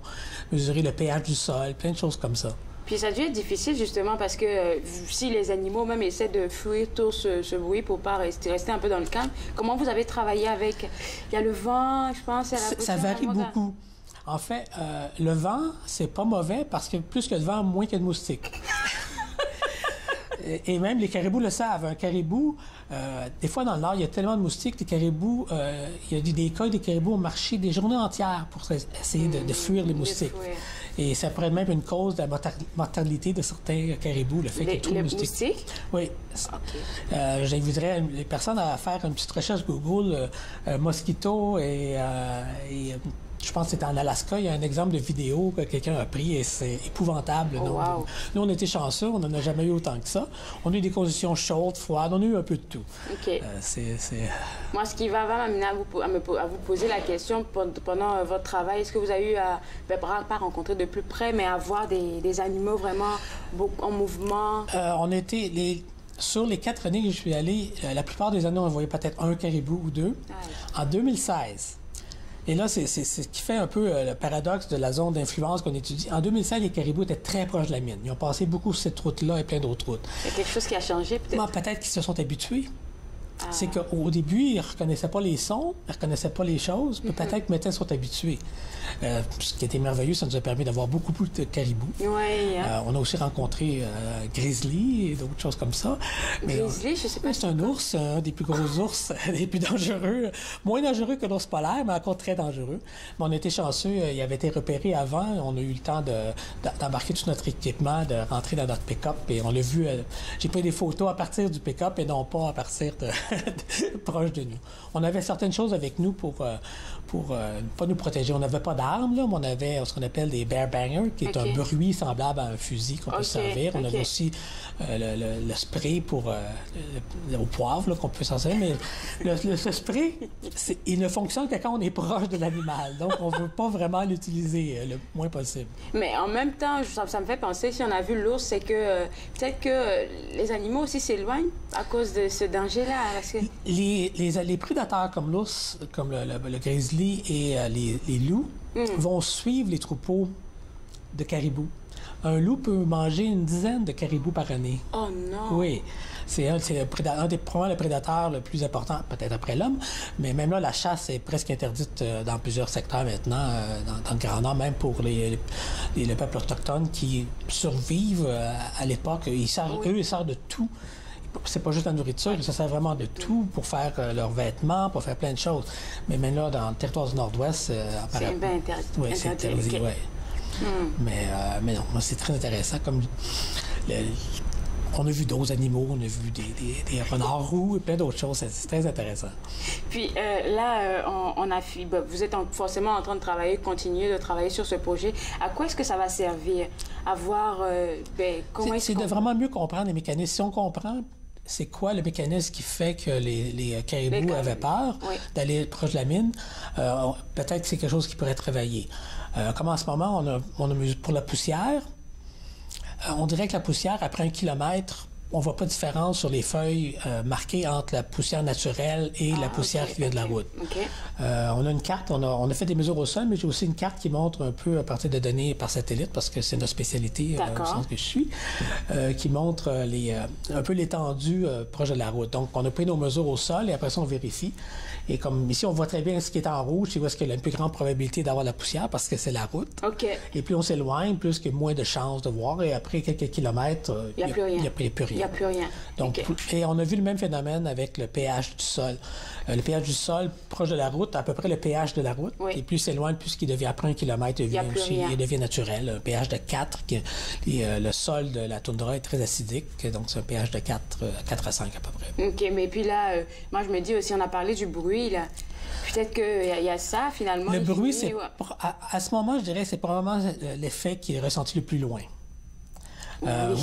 S8: mesurer le pH du sol, plein de choses comme ça.
S2: Puis ça a dû être difficile justement parce que si les animaux même essaient de fuir tout ce bruit pour pas rester un peu dans le calme, comment vous avez travaillé avec... Il y a le vent, je pense,
S8: ça varie beaucoup. En fait, le vent, c'est pas mauvais parce que plus que de vent, moins qu'il y a de moustiques. Et même les caribous le savent. Un caribou, des fois dans le nord, il y a tellement de moustiques, les caribous, il y a des cas des caribous ont marché des journées entières pour essayer de fuir les moustiques. Et ça pourrait être même une cause de la mortalité de certains caribous, le fait qu'il y ait trop de moustiques. Oui. Okay. J'inviterais les personnes à faire une petite recherche Google, mosquito et je pense que c'était en Alaska, il y a un exemple de vidéo que quelqu'un a pris et c'est épouvantable. Nous, on était chanceux, on n'en a jamais eu autant que ça. On a eu des conditions chaudes, froides, on a eu un peu de tout.
S2: OK. Moi, ce qui va m'amener à vous poser la question pendant votre travail, est-ce que vous avez eu à, pas rencontrer de plus près, mais à voir des animaux vraiment en mouvement?
S8: On était... Sur les 4 années que je suis allé, la plupart des années, on voyait peut-être un caribou ou deux. En 2016... Et là, c'est ce qui fait un peu le paradoxe de la zone d'influence qu'on étudie. En 2016, les caribous étaient très proches de la mine. Ils ont passé beaucoup sur cette route-là et plein d'autres routes.
S2: Il y a quelque chose qui a changé, peut-être?
S8: Peut-être qu'ils se sont habitués. C'est qu'au début, ils ne reconnaissaient pas les sons, ils ne reconnaissaient pas les choses, mais peut-être que maintenant, ils sont habitués. Ce qui était merveilleux, ça nous a permis d'avoir beaucoup plus de caribous. On a aussi rencontré grizzly et d'autres choses comme ça.
S2: Grizzly, je sais pas.
S8: C'est un ours, un des plus gros ours, les plus dangereux. Moins dangereux que l'ours polaire, mais encore très dangereux. Mais on a été chanceux, il avait été repéré avant. On a eu le temps d'embarquer tout notre équipement, de rentrer dans notre pick-up et on l'a vu. J'ai pris des photos à partir du pick-up et non pas à partir proche de nous. On avait certaines choses avec nous pour pas nous protéger. On n'avait pas d'armes, là, mais on avait ce qu'on appelle des bear bangers, qui est un bruit semblable à un fusil qu'on peut servir. On avait aussi le spray au poivre qu'on peut s'en servir, mais ce spray, il ne fonctionne que quand on est proche de l'animal. Donc, on ne veut pas vraiment l'utiliser le moins possible.
S2: Mais en même temps, ça me fait penser, si on a vu l'ours, c'est que peut-être que les animaux aussi s'éloignent à cause de ce danger-là. Parce que...
S8: les prédateurs comme l'ours, comme le grizzly et les loups vont suivre les troupeaux de caribous. Un loup peut manger une dizaine de caribous par année.
S2: Oh non!
S8: Oui. C'est probablement le prédateur le plus important, peut-être après l'homme, mais même là, la chasse est presque interdite dans plusieurs secteurs maintenant, dans le Grand Nord, même pour le peuple autochtone qui survivent à l'époque. Eux, ils servent de tout. C'est pas juste la nourriture, ils se servent vraiment de tout pour faire leurs vêtements, pour faire plein de choses. Mais même là, dans le territoire du Nord-Ouest...
S2: c'est bien interdit.
S8: Oui, c'est interdit, okay. Oui. Mais non, c'est très intéressant. Comme on a vu d'autres animaux, on a vu des renards roux et plein d'autres choses. C'est très intéressant.
S2: Puis là, vous êtes forcément en train de continuer de travailler sur ce projet. À quoi est-ce que ça va servir? À voir comment est-ce qu'on...
S8: C'est de vraiment mieux comprendre les mécanismes. Si on comprend c'est quoi le mécanisme qui fait que les caribous avaient peur d'aller proche de la mine, peut-être que c'est quelque chose qui pourrait être réveillé. Comme en ce moment, on a pour la poussière, on dirait que la poussière, après 1 kilomètre, on ne voit pas de différence sur les feuilles marquées entre la poussière naturelle et la poussière qui vient de la route. On a une carte, on a fait des mesures au sol, mais j'ai aussi une carte qui montre un peu à partir de données par satellite, parce que c'est notre spécialité, au sens que je suis, qui montre un peu l'étendue proche de la route. Donc, on a pris nos mesures au sol et après ça, on vérifie. Et comme ici, on voit très bien ce qui est en rouge, c'est où est-ce qu'il y a la plus grande probabilité d'avoir la poussière, parce que c'est la route. Et plus on s'éloigne, plus qu'il y a moins de chances de voir. Et après quelques kilomètres, il n'y a plus rien. Il
S2: n'y a plus rien.
S8: Donc, et on a vu le même phénomène avec le pH du sol. Le pH du sol, proche de la route, à peu près le pH de la route. Et plus s'éloigne, plus qu'il devient, après 1 kilomètre, il devient naturel. Un pH de 4. Le sol de la toundra est très acidique, donc c'est un pH de 4 à 5 à peu près.
S2: OK, mais puis là, moi je me dis aussi, on a parlé du bruit, là. Peut-être qu'il y a ça, finalement.
S8: Le bruit, c'est à ce moment, je dirais, c'est probablement l'effet qui est ressenti le plus loin.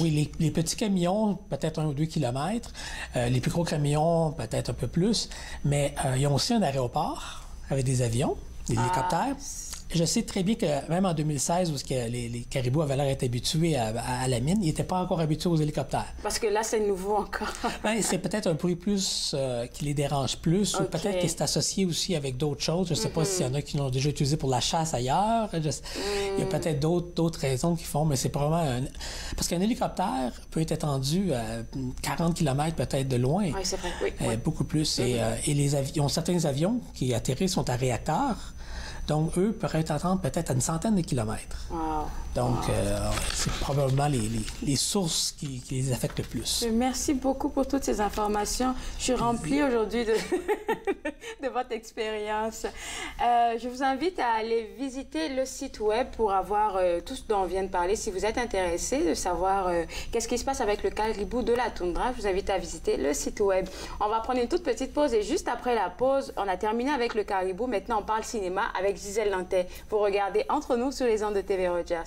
S8: Oui, les petits camions, peut-être 1 ou 2 kilomètres. Les plus gros camions, peut-être un peu plus. Mais ils ont aussi un aéroport avec des avions, des hélicoptères. Je sais très bien que même en 2016, où les caribous avaient l'air d'être habitués à la mine, ils n'étaient pas encore habitués aux hélicoptères.
S2: Parce que là, c'est nouveau encore.
S8: C'est peut-être un bruit plus qui les dérange plus, ou peut-être que c'est associé aussi avec d'autres choses. Je ne sais pas s'il y en a qui l'ont déjà utilisé pour la chasse ailleurs. Il y a peut-être d'autres raisons qui font, mais c'est probablement... Parce qu'un hélicoptère peut être étendu à 40 km peut-être de loin.
S2: Oui, c'est vrai.
S8: Beaucoup plus. Et certains avions qui atterrissent sont à réacteurs. Donc, eux pourraient attendre peut-être à une centaine de kilomètres. Donc, c'est probablement les sources qui les affectent le plus.
S2: Merci beaucoup pour toutes ces informations. Je suis remplie aujourd'hui de votre expérience. Je vous invite à aller visiter le site web pour avoir tout ce dont on vient de parler. Si vous êtes intéressé de savoir qu'est-ce qui se passe avec le caribou de la toundra, je vous invite à visiter le site web. On va prendre une toute petite pause et juste après la pause, on a terminé avec le caribou. Maintenant, on parle cinéma avec Gisèle Lantais. Vous regardez Entre nous sur les ondes de TV Rogers.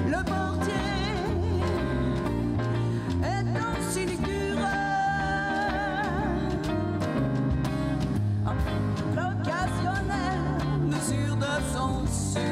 S9: Le portier est un sinicure. L'occasionnel, mesure de censure.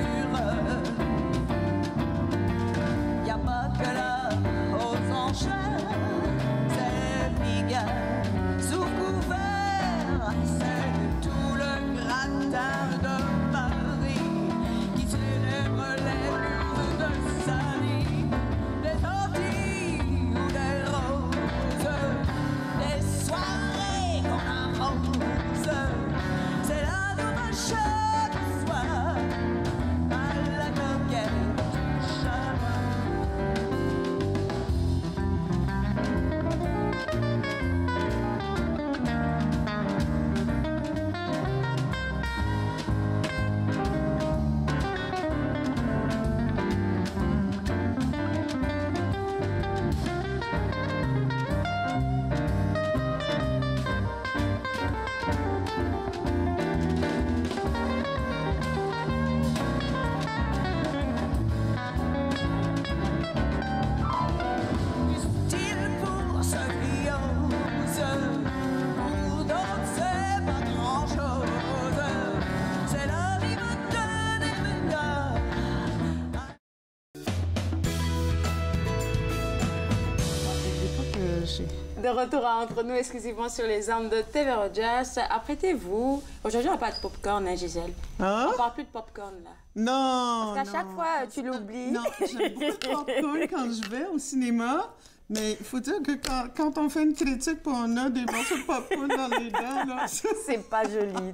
S2: De retour à Entre nous, exclusivement sur les ondes de TV Rogers. Apprêtez-vous. Aujourd'hui, on parle de popcorn, hein, Gisèle?
S10: Hein?
S2: On parle plus de popcorn, là.
S10: Non!
S2: Parce qu'à chaque fois, tu l'oublies.
S10: Non, j'aime beaucoup de popcorn quand je vais au cinéma. Mais il faut dire que quand on fait une critique et on a des morceaux de popcorn dans les dents, là...
S2: C'est pas joli.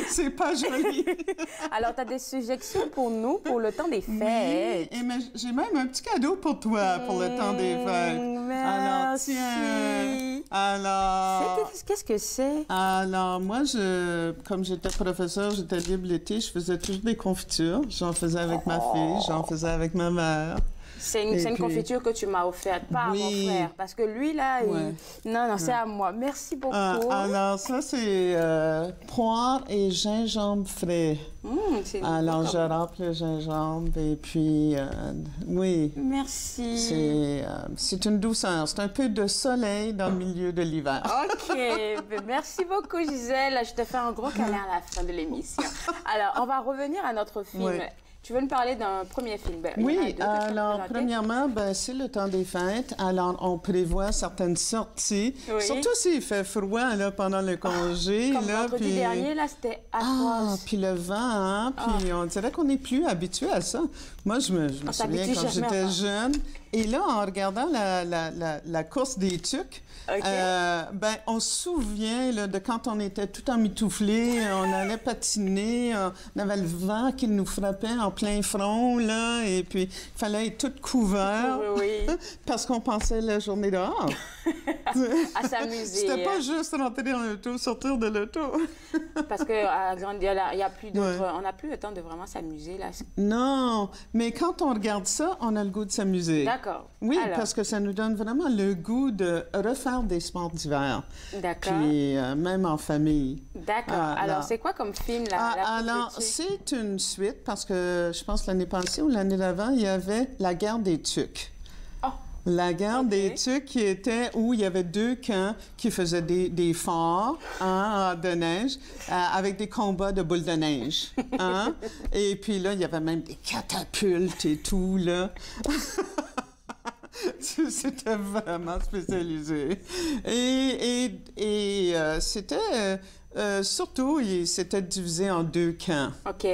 S10: C'est pas joli.
S2: Alors, tu as des suggestions pour nous pour le temps des fêtes.
S10: Oui, et j'ai même un petit cadeau pour toi pour le temps des fêtes.
S2: Merci.
S10: Alors, tiens. Alors...
S2: Qu'est-ce que c'est?
S10: Alors, moi, comme j'étais professeur, j'étais libre l'été, je faisais toujours des confitures. J'en faisais avec ma fille, j'en faisais avec ma mère.
S2: C'est une confiture que tu m'as offerte, pas à mon frère. Parce que lui, là, non, c'est à moi. Merci beaucoup.
S10: Alors, ça, c'est poire et gingembre frais. Alors, je râpe le gingembre et puis, oui.
S2: Merci.
S10: C'est une douceur. C'est un peu de soleil dans le milieu de l'hiver.
S2: OK. Merci beaucoup, Gisèle. Je te fais un gros câlin à la fin de l'émission. Alors, on va revenir à notre film. Oui. Tu veux nous parler d'un premier film?
S10: Oui, alors, premièrement, c'est le temps des fêtes. Alors, on prévoit certaines sorties. Oui. Surtout s'il fait froid là, pendant le congé.
S2: Comme vendredi dernier, là, c'était atroce.
S10: Puis le vent, hein? Puis on dirait qu'on n'est plus habitué à ça. Moi, je me souviens quand j'étais jeune. Et là, en regardant la course des tucs, on se souvient là, de quand on était tout emmitouflés, on allait patiner, on avait le vent qui nous frappait en plein front, là, et puis il fallait être tout couvert parce qu'on passait la journée dehors.
S2: À s'amuser.
S10: C'était pas juste rentrer dans l'auto, sortir de l'auto.
S2: Parce qu'à Grande-Île, il y a plus d'autres... On n'a plus le temps de vraiment s'amuser, là.
S10: Non, mais quand on regarde ça, on a le goût de s'amuser.
S2: D'accord.
S10: Oui, parce que ça nous donne vraiment le goût de refaire des sports d'hiver.
S2: D'accord.
S10: Puis même en famille.
S2: D'accord. Alors, c'est quoi comme film, là?
S10: Alors, c'est une suite, parce que je pense l'année passée ou l'année d'avant, il y avait La guerre des tucs. La guerre des tucs qui était où il y avait deux camps qui faisaient des forts de neige avec des combats de boules de neige. Hein? Et puis là, il y avait même des catapultes et tout, là. C'était vraiment spécialisé. Et c'était... surtout, c'était divisé en deux camps.
S2: OK.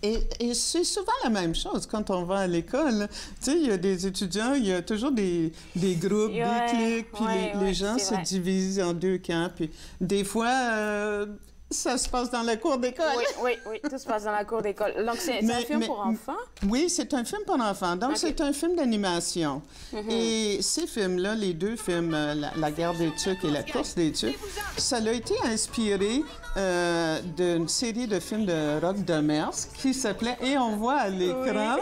S10: Et c'est souvent la même chose quand on va à l'école. Tu sais, il y a des étudiants, il y a toujours des groupes, des cliques, puis les gens se divisent en deux camps. Puis des fois... ça se passe dans la cour d'école.
S2: Oui, tout se passe dans la cour d'école. Donc, c'est un film pour enfants?
S10: Oui, c'est un film pour enfants. Donc, c'est un film d'animation. Et ces films-là, les deux films, La guerre des tucs et La course des tucs, ça a été inspiré d'une série de films de Roch Demers qui s'appelait « Et on voit à l'écran ».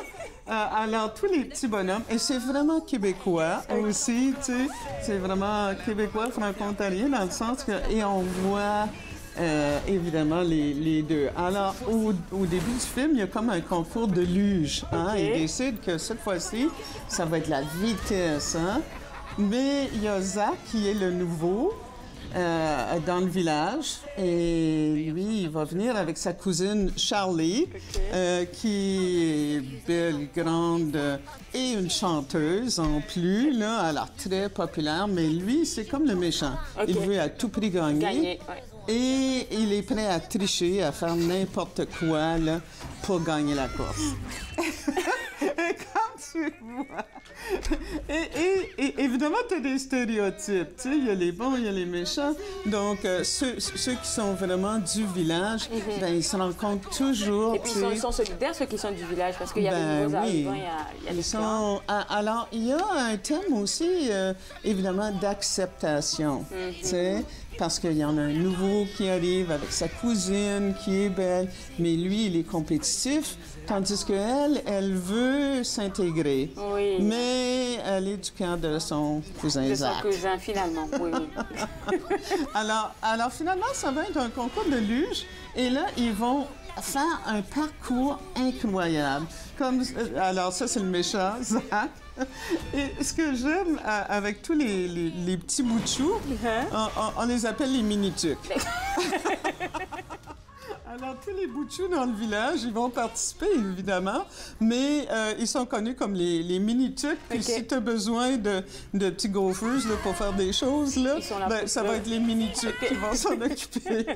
S10: Alors, tous les petits bonhommes, et c'est vraiment québécois aussi, tu sais, c'est vraiment québécois franco-ontarien dans le sens que « Et on voit ». Évidemment, les deux. Alors, au début du film, il y a comme un concours de luge. Hein? Ils décident que cette fois-ci, ça va être la vitesse. Hein? Mais il y a Zach qui est le nouveau dans le village. Et lui, il va venir avec sa cousine Charlie, qui est belle, grande et une chanteuse en plus. Là, alors, très populaire. Mais lui, c'est comme le méchant. Il veut à tout prix gagner. Et il est prêt à tricher, à faire n'importe quoi là, pour gagner la course. Et quand tu vois... Et évidemment, tu as des stéréotypes. Tu sais, il y a les bons, il y a les méchants. Donc, ceux qui sont vraiment du village, ils se rencontrent toujours.
S2: Et puis, ils sont solidaires, ceux qui sont du village, parce qu'il y a des nouveaux arrivants, il y a des
S10: Alors, il y a un thème aussi, évidemment, d'acceptation. Tu sais, parce qu'il y en a un nouveau qui arrive avec sa cousine qui est belle, mais lui, il est compétitif, tandis qu'elle, elle veut s'intégrer.
S2: Oui.
S10: Mais elle est du camp de son cousin Zach.
S2: De son cousin, finalement, oui.
S10: Alors, finalement, ça va être un concours de luge, et là, ils vont faire un parcours incroyable. Alors, ça, c'est le méchant, Zach. Et ce que j'aime avec tous les petits bouts de chou, on les appelle les mini-tucs. Alors, tous les boutchous dans le village, ils vont participer, évidemment, mais ils sont connus comme les mini-tucs. Puis si tu as besoin de petits gaufreuses là, pour faire des choses, là, ben, ça va être les mini-tucs qui vont s'en occuper.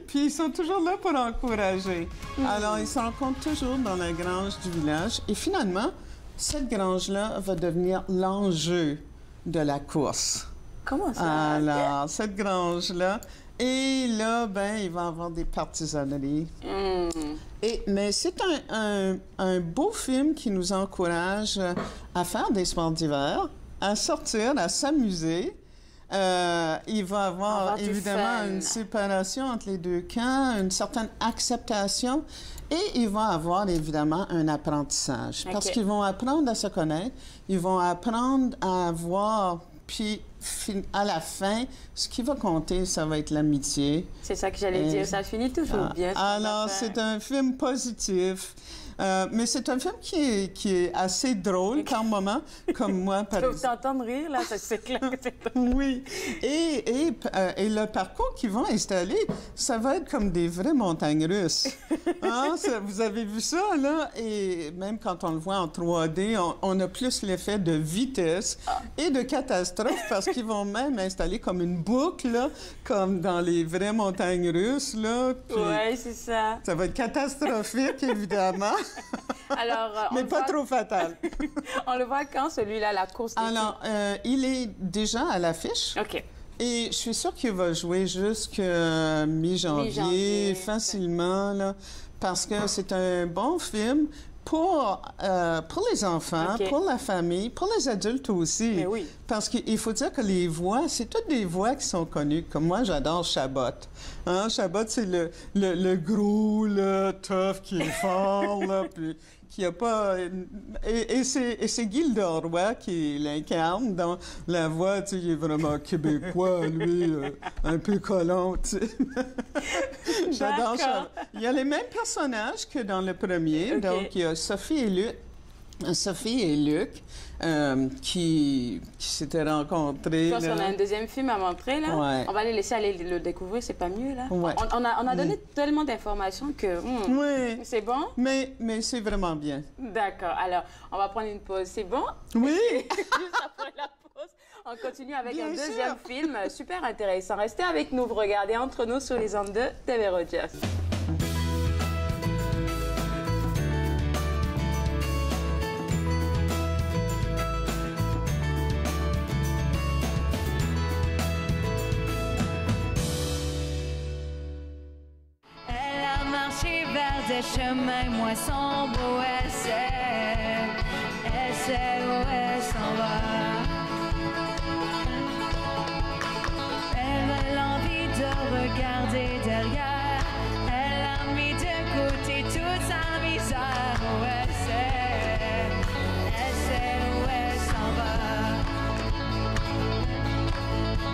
S10: Puis ils sont toujours là pour encourager. Alors, ils se rencontrent toujours dans la grange du village. Et finalement, cette grange-là va devenir l'enjeu de la course.
S2: Comment ça?
S10: Alors, cette grange-là... Et là, ben, il va y avoir des partisaneries. Mais c'est un beau film qui nous encourage à faire des sports d'hiver, à sortir, à s'amuser. Il va y avoir évidemment une séparation entre les deux camps, une certaine acceptation. Et il va y avoir évidemment un apprentissage. Parce qu'ils vont apprendre à se connaître, ils vont apprendre à voir... Puis, à la fin, ce qui va compter, ça va être l'amitié.
S2: C'est ça que j'allais dire. Ça finit toujours bien.
S10: Alors, c'est un film positif. Mais c'est un film qui est assez drôle par moment, comme moi, par exemple.
S2: Je peux t'entendre rire, là, c'est clair que c'est
S10: Oui. Et le parcours qu'ils vont installer, ça va être comme des vraies montagnes russes. Hein? Vous avez vu ça, là? Et même quand on le voit en 3D, on a plus l'effet de vitesse et de catastrophe parce qu'ils vont même installer comme une boucle, là, comme dans les vraies montagnes russes, là.
S2: Oui, c'est ça.
S10: Ça va être catastrophique, évidemment.
S2: Alors,
S10: mais pas trop fatal.
S2: On le voit quand, celui-là, la course des
S10: Alors, il est déjà à l'affiche.
S2: OK.
S10: Et je suis sûre qu'il va jouer jusqu'à mi-janvier, facilement, là, parce que c'est un bon film pour les enfants, pour la famille, pour les adultes aussi.
S2: Mais oui.
S10: Parce qu'il faut dire que les voix, c'est toutes des voix qui sont connues. Comme moi, j'adore Chabot. Hein? Chabot, c'est le gros, le tough qui est fort, là, puis qui a pas... Et c'est Guy Leroy qui l'incarne dans la voix, tu sais, il est vraiment québécois, lui, un peu colon, tu sais. J'adore ça. Il y a les mêmes personnages que dans le premier. Donc, il y a Sophie et Luc qui s'étaient rencontrés.
S2: Je pense qu'on a un deuxième film à montrer, là.
S10: Ouais.
S2: On va les laisser aller le découvrir, c'est pas mieux, là.
S10: Ouais.
S2: On a donné tellement d'informations que...
S10: oui.
S2: C'est bon?
S10: Mais c'est vraiment bien.
S2: D'accord. Alors, on va prendre une pause. C'est bon?
S10: Oui!
S2: Juste après la pause, on continue avec un deuxième film super intéressant. Restez avec nous, vous regardez Entre nous sur les ondes de TV Rogers.
S9: Des chemins, moi son beau, elle sait où elle s'en va. Elle a l'envie de regarder derrière, elle a mis de côté toute sa misère. Où elle sait où elle s'en va.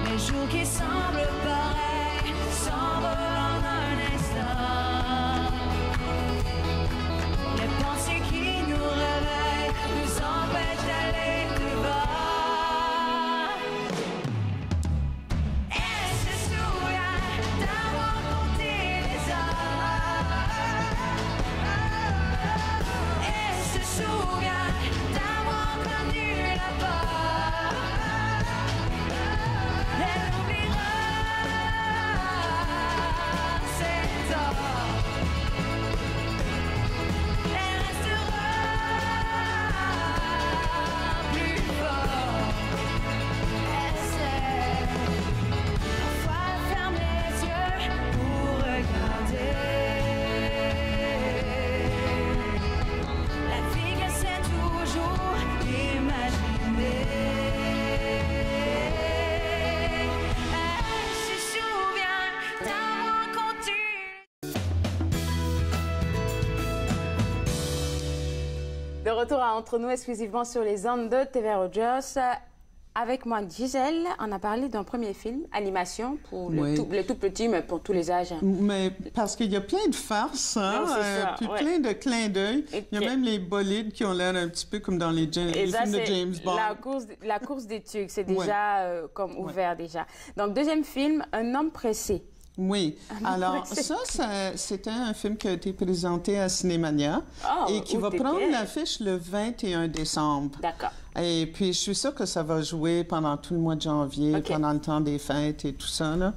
S9: Les jours qui semblent pareils s'envolent en un instant.
S2: De retour à Entre nous, exclusivement sur les ondes de TV Rogers. Avec moi, Gisèle, on a parlé d'un premier film, animation, pour les tout petits, mais pour tous les âges.
S10: Mais parce qu'il y a plein de farces, hein, puis plein de clins d'œil. Il y a même les bolides qui ont l'air un petit peu comme dans les films de James Bond.
S2: La course des tucs, c'est déjà comme ouvert déjà. Donc, deuxième film, Un homme pressé.
S10: Oui. Alors, c'était un film qui a été présenté à Cinémania et qui va prendre l'affiche le 21 décembre.
S2: D'accord.
S10: Et puis, je suis sûre que ça va jouer pendant tout le mois de janvier, pendant le temps des fêtes et tout ça, là.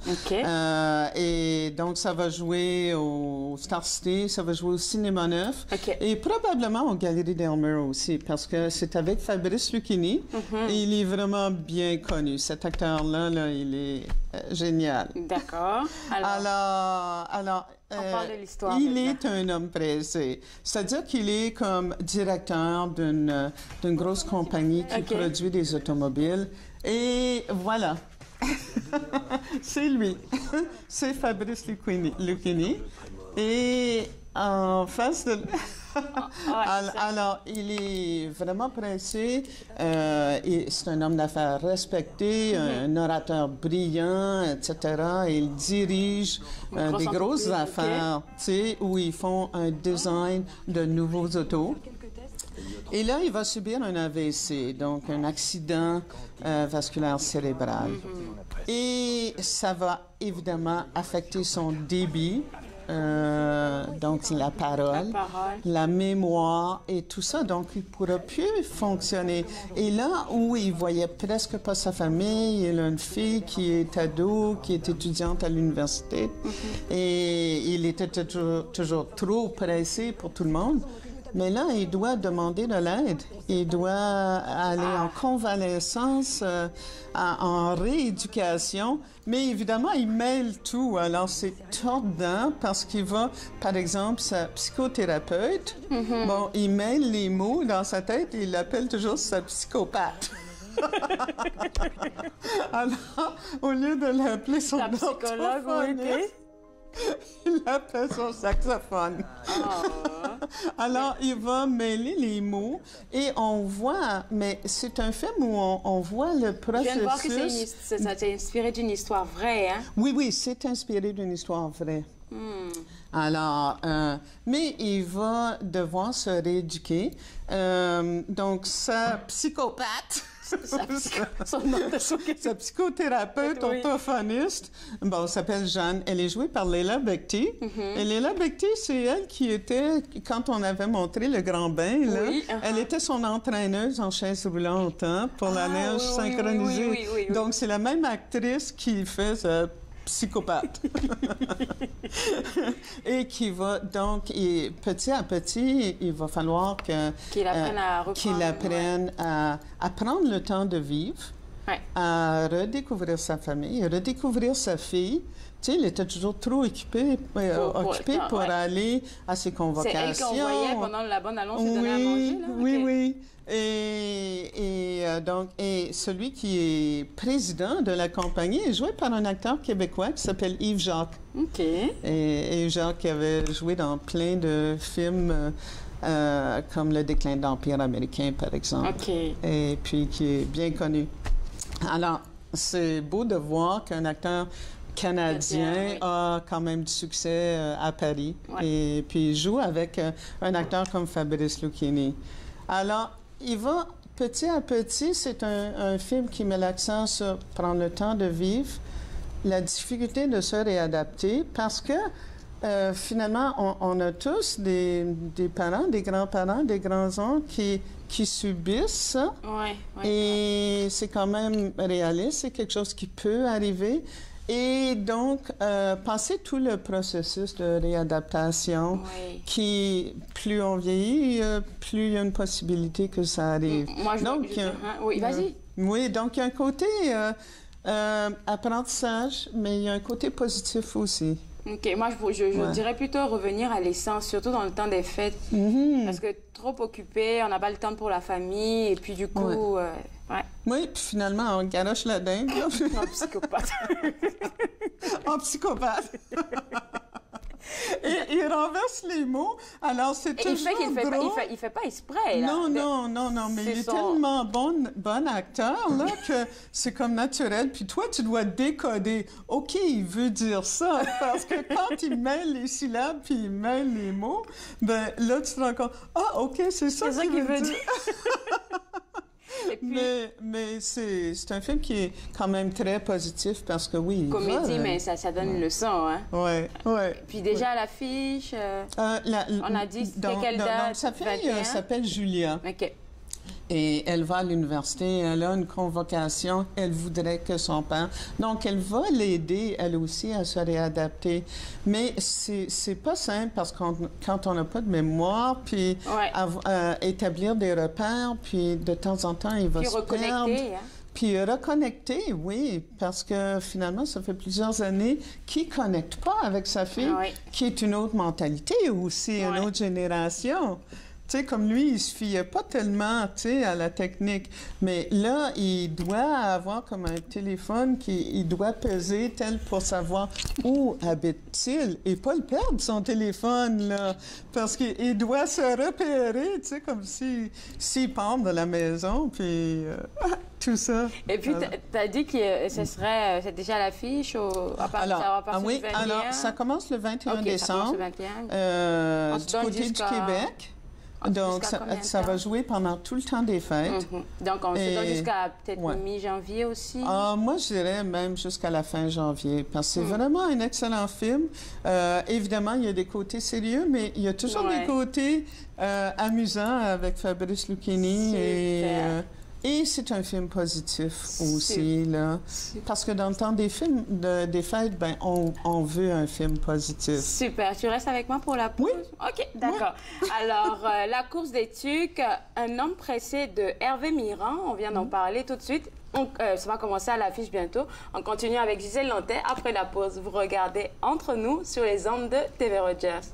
S10: Et donc, ça va jouer au Star City, ça va jouer au Cinéma Neuf et probablement aux Galeries d'Elmer aussi, parce que c'est avec Fabrice Lucchini et il est vraiment bien connu. Cet acteur-là, il est génial.
S2: D'accord.
S10: Alors,
S2: on parle de l'histoire.
S10: Il est un homme pressé. C'est-à-dire qu'il est comme directeur d'une grosse compagnie qui produit des automobiles. Et voilà. C'est lui. C'est Fabrice Lucchini. Et en face de... Alors, il est vraiment pressé. C'est un homme d'affaires respecté, un orateur brillant, etc. Il dirige des grosses affaires, tu sais, où ils font un design de nouveaux autos. Et là, il va subir un AVC, donc un accident vasculaire cérébral. Et ça va évidemment affecter son débit. Donc la parole, la mémoire et tout ça. Donc, il ne pourra plus fonctionner. Et là où il voyait presque pas sa famille, il a une fille qui est ado, qui est étudiante à l'université. Et il était toujours trop pressé pour tout le monde. Mais là, il doit demander de l'aide. Il doit aller en convalescence, en rééducation. Mais évidemment, il mêle tout. Alors, c'est tordant parce qu'il va, par exemple, sa psychothérapeute, bon, il mêle les mots dans sa tête et il l'appelle toujours sa psychopathe. Alors, au lieu de l'appeler son orthophoniste, il appelle son saxophone. Alors, il va mêler les mots et on voit, mais c'est un film où on voit le processus. Je viens de voir que
S2: ça t'est inspiré d'une histoire vraie, hein?
S10: Oui, c'est inspiré d'une histoire vraie. Alors, mais il va devoir se rééduquer. Donc, sa psychopathe... Sa psychothérapeute orthophoniste, bon, s'appelle Jeanne. Elle est jouée par Leila Bekti. Et Leila Bekti, c'est elle qui était, quand on avait montré le grand bain, là, elle était son entraîneuse en chaise roulante pour la neige synchronisée. Donc, c'est la même actrice qui fait ce psychopathe. Et qui va donc, petit à petit, il va falloir qu'il apprenne à prendre le temps de vivre, à redécouvrir sa famille, à redécouvrir sa fille. Tu sais, il était toujours trop occupé pour aller à ses convocations.
S2: C'est elle qu'on voyait pendant la bonne annonce de donner à manger, là?
S10: Oui. Et celui qui est président de la compagnie est joué par un acteur québécois qui s'appelle Yves Jacques. Et Yves Jacques avait joué dans plein de films comme Le déclin de l'Empire américain, par exemple. Et puis qui est bien connu. Alors, c'est beau de voir qu'un acteur canadien a quand même du succès à Paris. Et puis il joue avec un acteur comme Fabrice Lucchini. Alors, il va petit à petit, c'est un film qui met l'accent sur prendre le temps de vivre, la difficulté de se réadapter, parce que finalement, on a tous des parents, des grands-parents, des grands-oncles qui subissent ça. Et c'est quand même réaliste, c'est quelque chose qui peut arriver. Et donc, passer tout le processus de réadaptation, qui, plus on vieillit, plus il y a une possibilité que ça arrive.
S2: Vas-y.
S10: Oui, donc il y a un côté apprentissage, mais il y a un côté positif aussi.
S2: Moi, je dirais plutôt revenir à l'essence, surtout dans le temps des fêtes. Parce que trop occupé, on n'a pas le temps pour la famille, et puis du coup...
S10: Oui, puis finalement, on garoche la dingue.
S2: En psychopathe.
S10: En psychopathe. Et il renverse les mots. Alors, c'est toujours
S2: il fait pas exprès, là.
S10: Non, mais il est tellement bon acteur, là, que c'est comme naturel. Puis toi, tu dois décoder. OK, il veut dire ça. Parce que quand il mêle les syllabes puis il mêle les mots, ben là, tu te rends compte, OK, c'est ça qu'il veut dire. Mais c'est un film qui est quand même très positif parce que oui...
S2: Comédie, mais ça donne une leçon, hein?
S10: Oui.
S2: Puis déjà, à l'affiche, on a dit quelle date?
S10: Sa fille s'appelle Julia.
S2: OK.
S10: Et elle va à l'université, elle a une convocation, elle voudrait que son père... Donc, elle va l'aider, elle aussi, à se réadapter. Mais c'est pas simple parce que quand on n'a pas de mémoire, puis établir des repères, puis de temps en temps, il va se perdre. Hein? Puis reconnecter, oui, parce que finalement, ça fait plusieurs années qu'il ne connecte pas avec sa fille, qui est une autre mentalité aussi, une autre génération. Tu sais, comme lui, il ne se fiait pas tellement, tu sais, à la technique. Mais là, il doit avoir comme un téléphone il doit peser tel pour savoir où habite-t-il et pas le perdre, son téléphone, là. Parce qu'il doit se repérer, tu sais, comme s'il part de la maison, puis tout ça.
S2: Et puis, tu as dit que c'est déjà à l'affiche à partir du 21?
S10: Alors, ça commence le 21 décembre. Du côté du Québec. Donc, ça va jouer pendant tout le temps des fêtes.
S2: Donc, on s'étend jusqu'à peut-être mi-janvier aussi?
S10: Moi, je dirais même jusqu'à la fin janvier, parce que c'est vraiment un excellent film. Évidemment, il y a des côtés sérieux, mais il y a toujours des côtés amusants avec Fabrice Lucchini. Et c'est un film positif aussi, là. Parce que dans le temps des films, des fêtes, ben, on veut un film positif.
S2: Super. Tu restes avec moi pour la pause? Oui. OK, d'accord. Oui. Alors, La course des tucs, Un homme pressé de Hervé Mirand. On vient d'en parler tout de suite. Ça va commencer à l'affiche bientôt. On continue avec Gisèle Lantais après la pause. Vous regardez Entre nous sur les ondes de TV Rogers.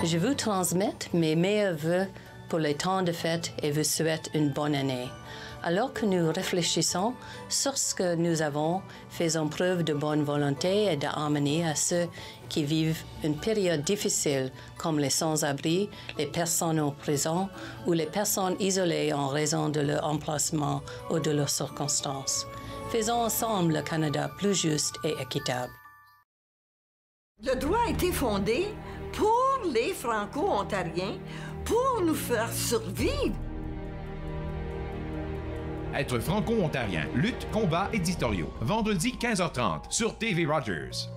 S11: Je vous transmets mes meilleurs vœux pour les temps de fête et vous souhaite une bonne année. Alors que nous réfléchissons sur ce que nous avons, faisons preuve de bonne volonté et d'harmonie à ceux qui vivent une période difficile, comme les sans-abri, les personnes en prison ou les personnes isolées en raison de leur emplacement ou de leurs circonstances. Faisons ensemble le Canada plus juste et équitable.
S12: Le droit a été fondé pour les Franco-Ontariens, pour nous faire survivre.
S13: Être franco-ontarien, lutte, combat éditoriaux. Vendredi 15h30 sur TV Rogers.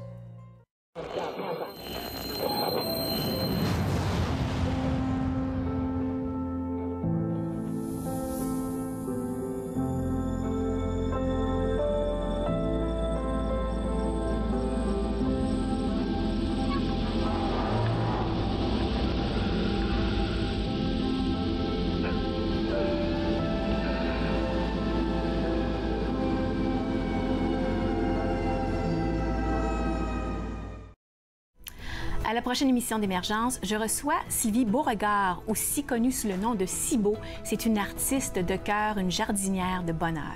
S14: À la prochaine émission d'Émergence, je reçois Sylvie Beauregard, aussi connue sous le nom de Cibo. C'est une artiste de cœur, une jardinière de bonheur.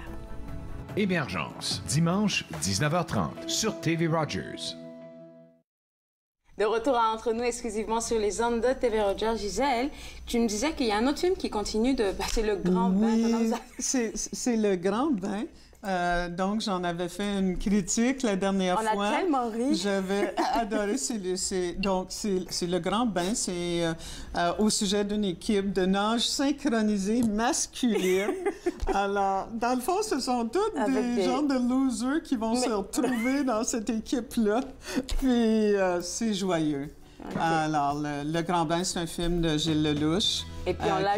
S13: Émergence, dimanche 19h30 sur TV Rogers.
S2: De retour à Entre nous exclusivement sur les ondes de TV Rogers. Gisèle, tu me disais qu'il y a un autre film qui continue de... c'est Le Grand Bain.
S10: C'est Le Grand Bain. Donc, j'en avais fait une critique la dernière fois.
S2: On a tellement ri.
S10: J'avais adoré. Donc, c'est Le Grand Bain. C'est au sujet d'une équipe de nage synchronisée masculine. Alors, dans le fond, ce sont tous des genres de losers qui vont se retrouver dans cette équipe-là. Puis, c'est joyeux. Okay. Alors, le Grand Bain, c'est un film de Gilles Lelouch.
S2: Et puis, on l'a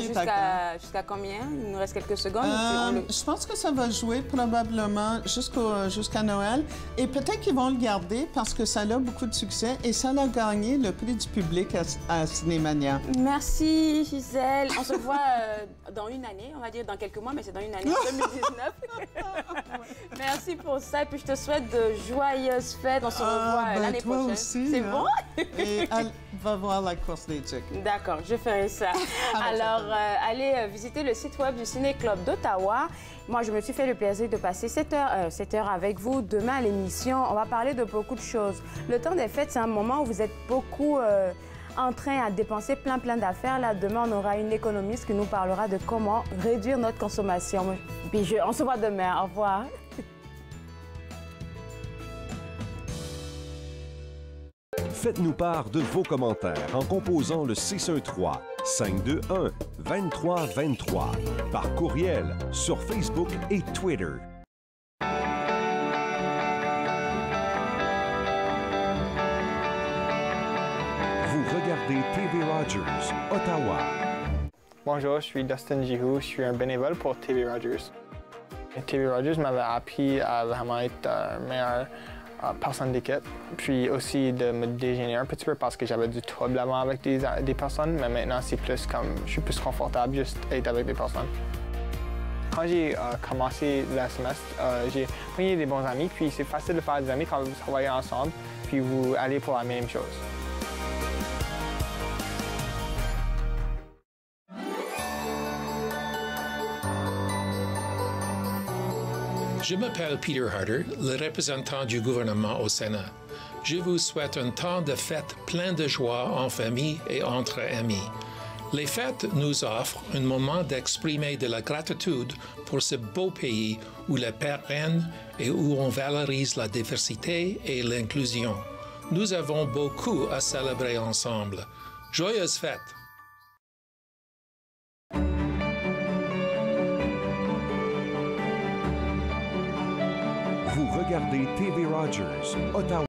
S2: jusqu'à combien? Il nous reste quelques secondes?
S10: Je pense que ça va jouer probablement jusqu'à Noël. Et peut-être qu'ils vont le garder parce que ça a beaucoup de succès et ça a gagné le prix du public à Cinémania.
S2: Merci, Gisèle. On se voit dans une année, on va dire dans quelques mois, mais c'est dans une année, 2019. Merci pour ça. Et puis, je te souhaite de joyeuses fêtes. On se revoit l'année prochaine. C'est bon?
S10: Et va voir la course des tucs.
S2: D'accord, je ferai ça. Alors, allez visiter le site web du Ciné-Club d'Ottawa. Moi, je me suis fait le plaisir de passer 7 heures avec vous. Demain, à l'émission, on va parler de beaucoup de choses. Le temps des fêtes, c'est un moment où vous êtes beaucoup en train à dépenser plein d'affaires. Là, demain, on aura une économiste qui nous parlera de comment réduire notre consommation. Puis on se voit demain. Au revoir.
S1: Faites-nous part de vos commentaires en composant le 613-521-2323 par courriel sur Facebook et Twitter. Vous regardez TV Rogers, Ottawa.
S15: Bonjour, je suis Dustin Jihu, je suis un bénévole pour TV Rogers. TV Rogers m'avait appris à vraiment être meilleur personne d'équipe, puis aussi de me déjeuner un petit peu parce que j'avais du trouble avant avec des personnes, mais maintenant c'est plus comme, je suis plus confortable juste être avec des personnes. Quand j'ai commencé le semestre, j'ai pris des bons amis, puis c'est facile de faire des amis quand vous travaillez ensemble, puis vous allez pour la même chose.
S16: Je m'appelle Peter Harder, le représentant du gouvernement au Sénat. Je vous souhaite un temps de fête plein de joie en famille et entre amis. Les fêtes nous offrent un moment d'exprimer de la gratitude pour ce beau pays où la paix règne et où on valorise la diversité et l'inclusion. Nous avons beaucoup à célébrer ensemble. Joyeuses fêtes!
S1: Vous regardez TV Rogers, Ottawa.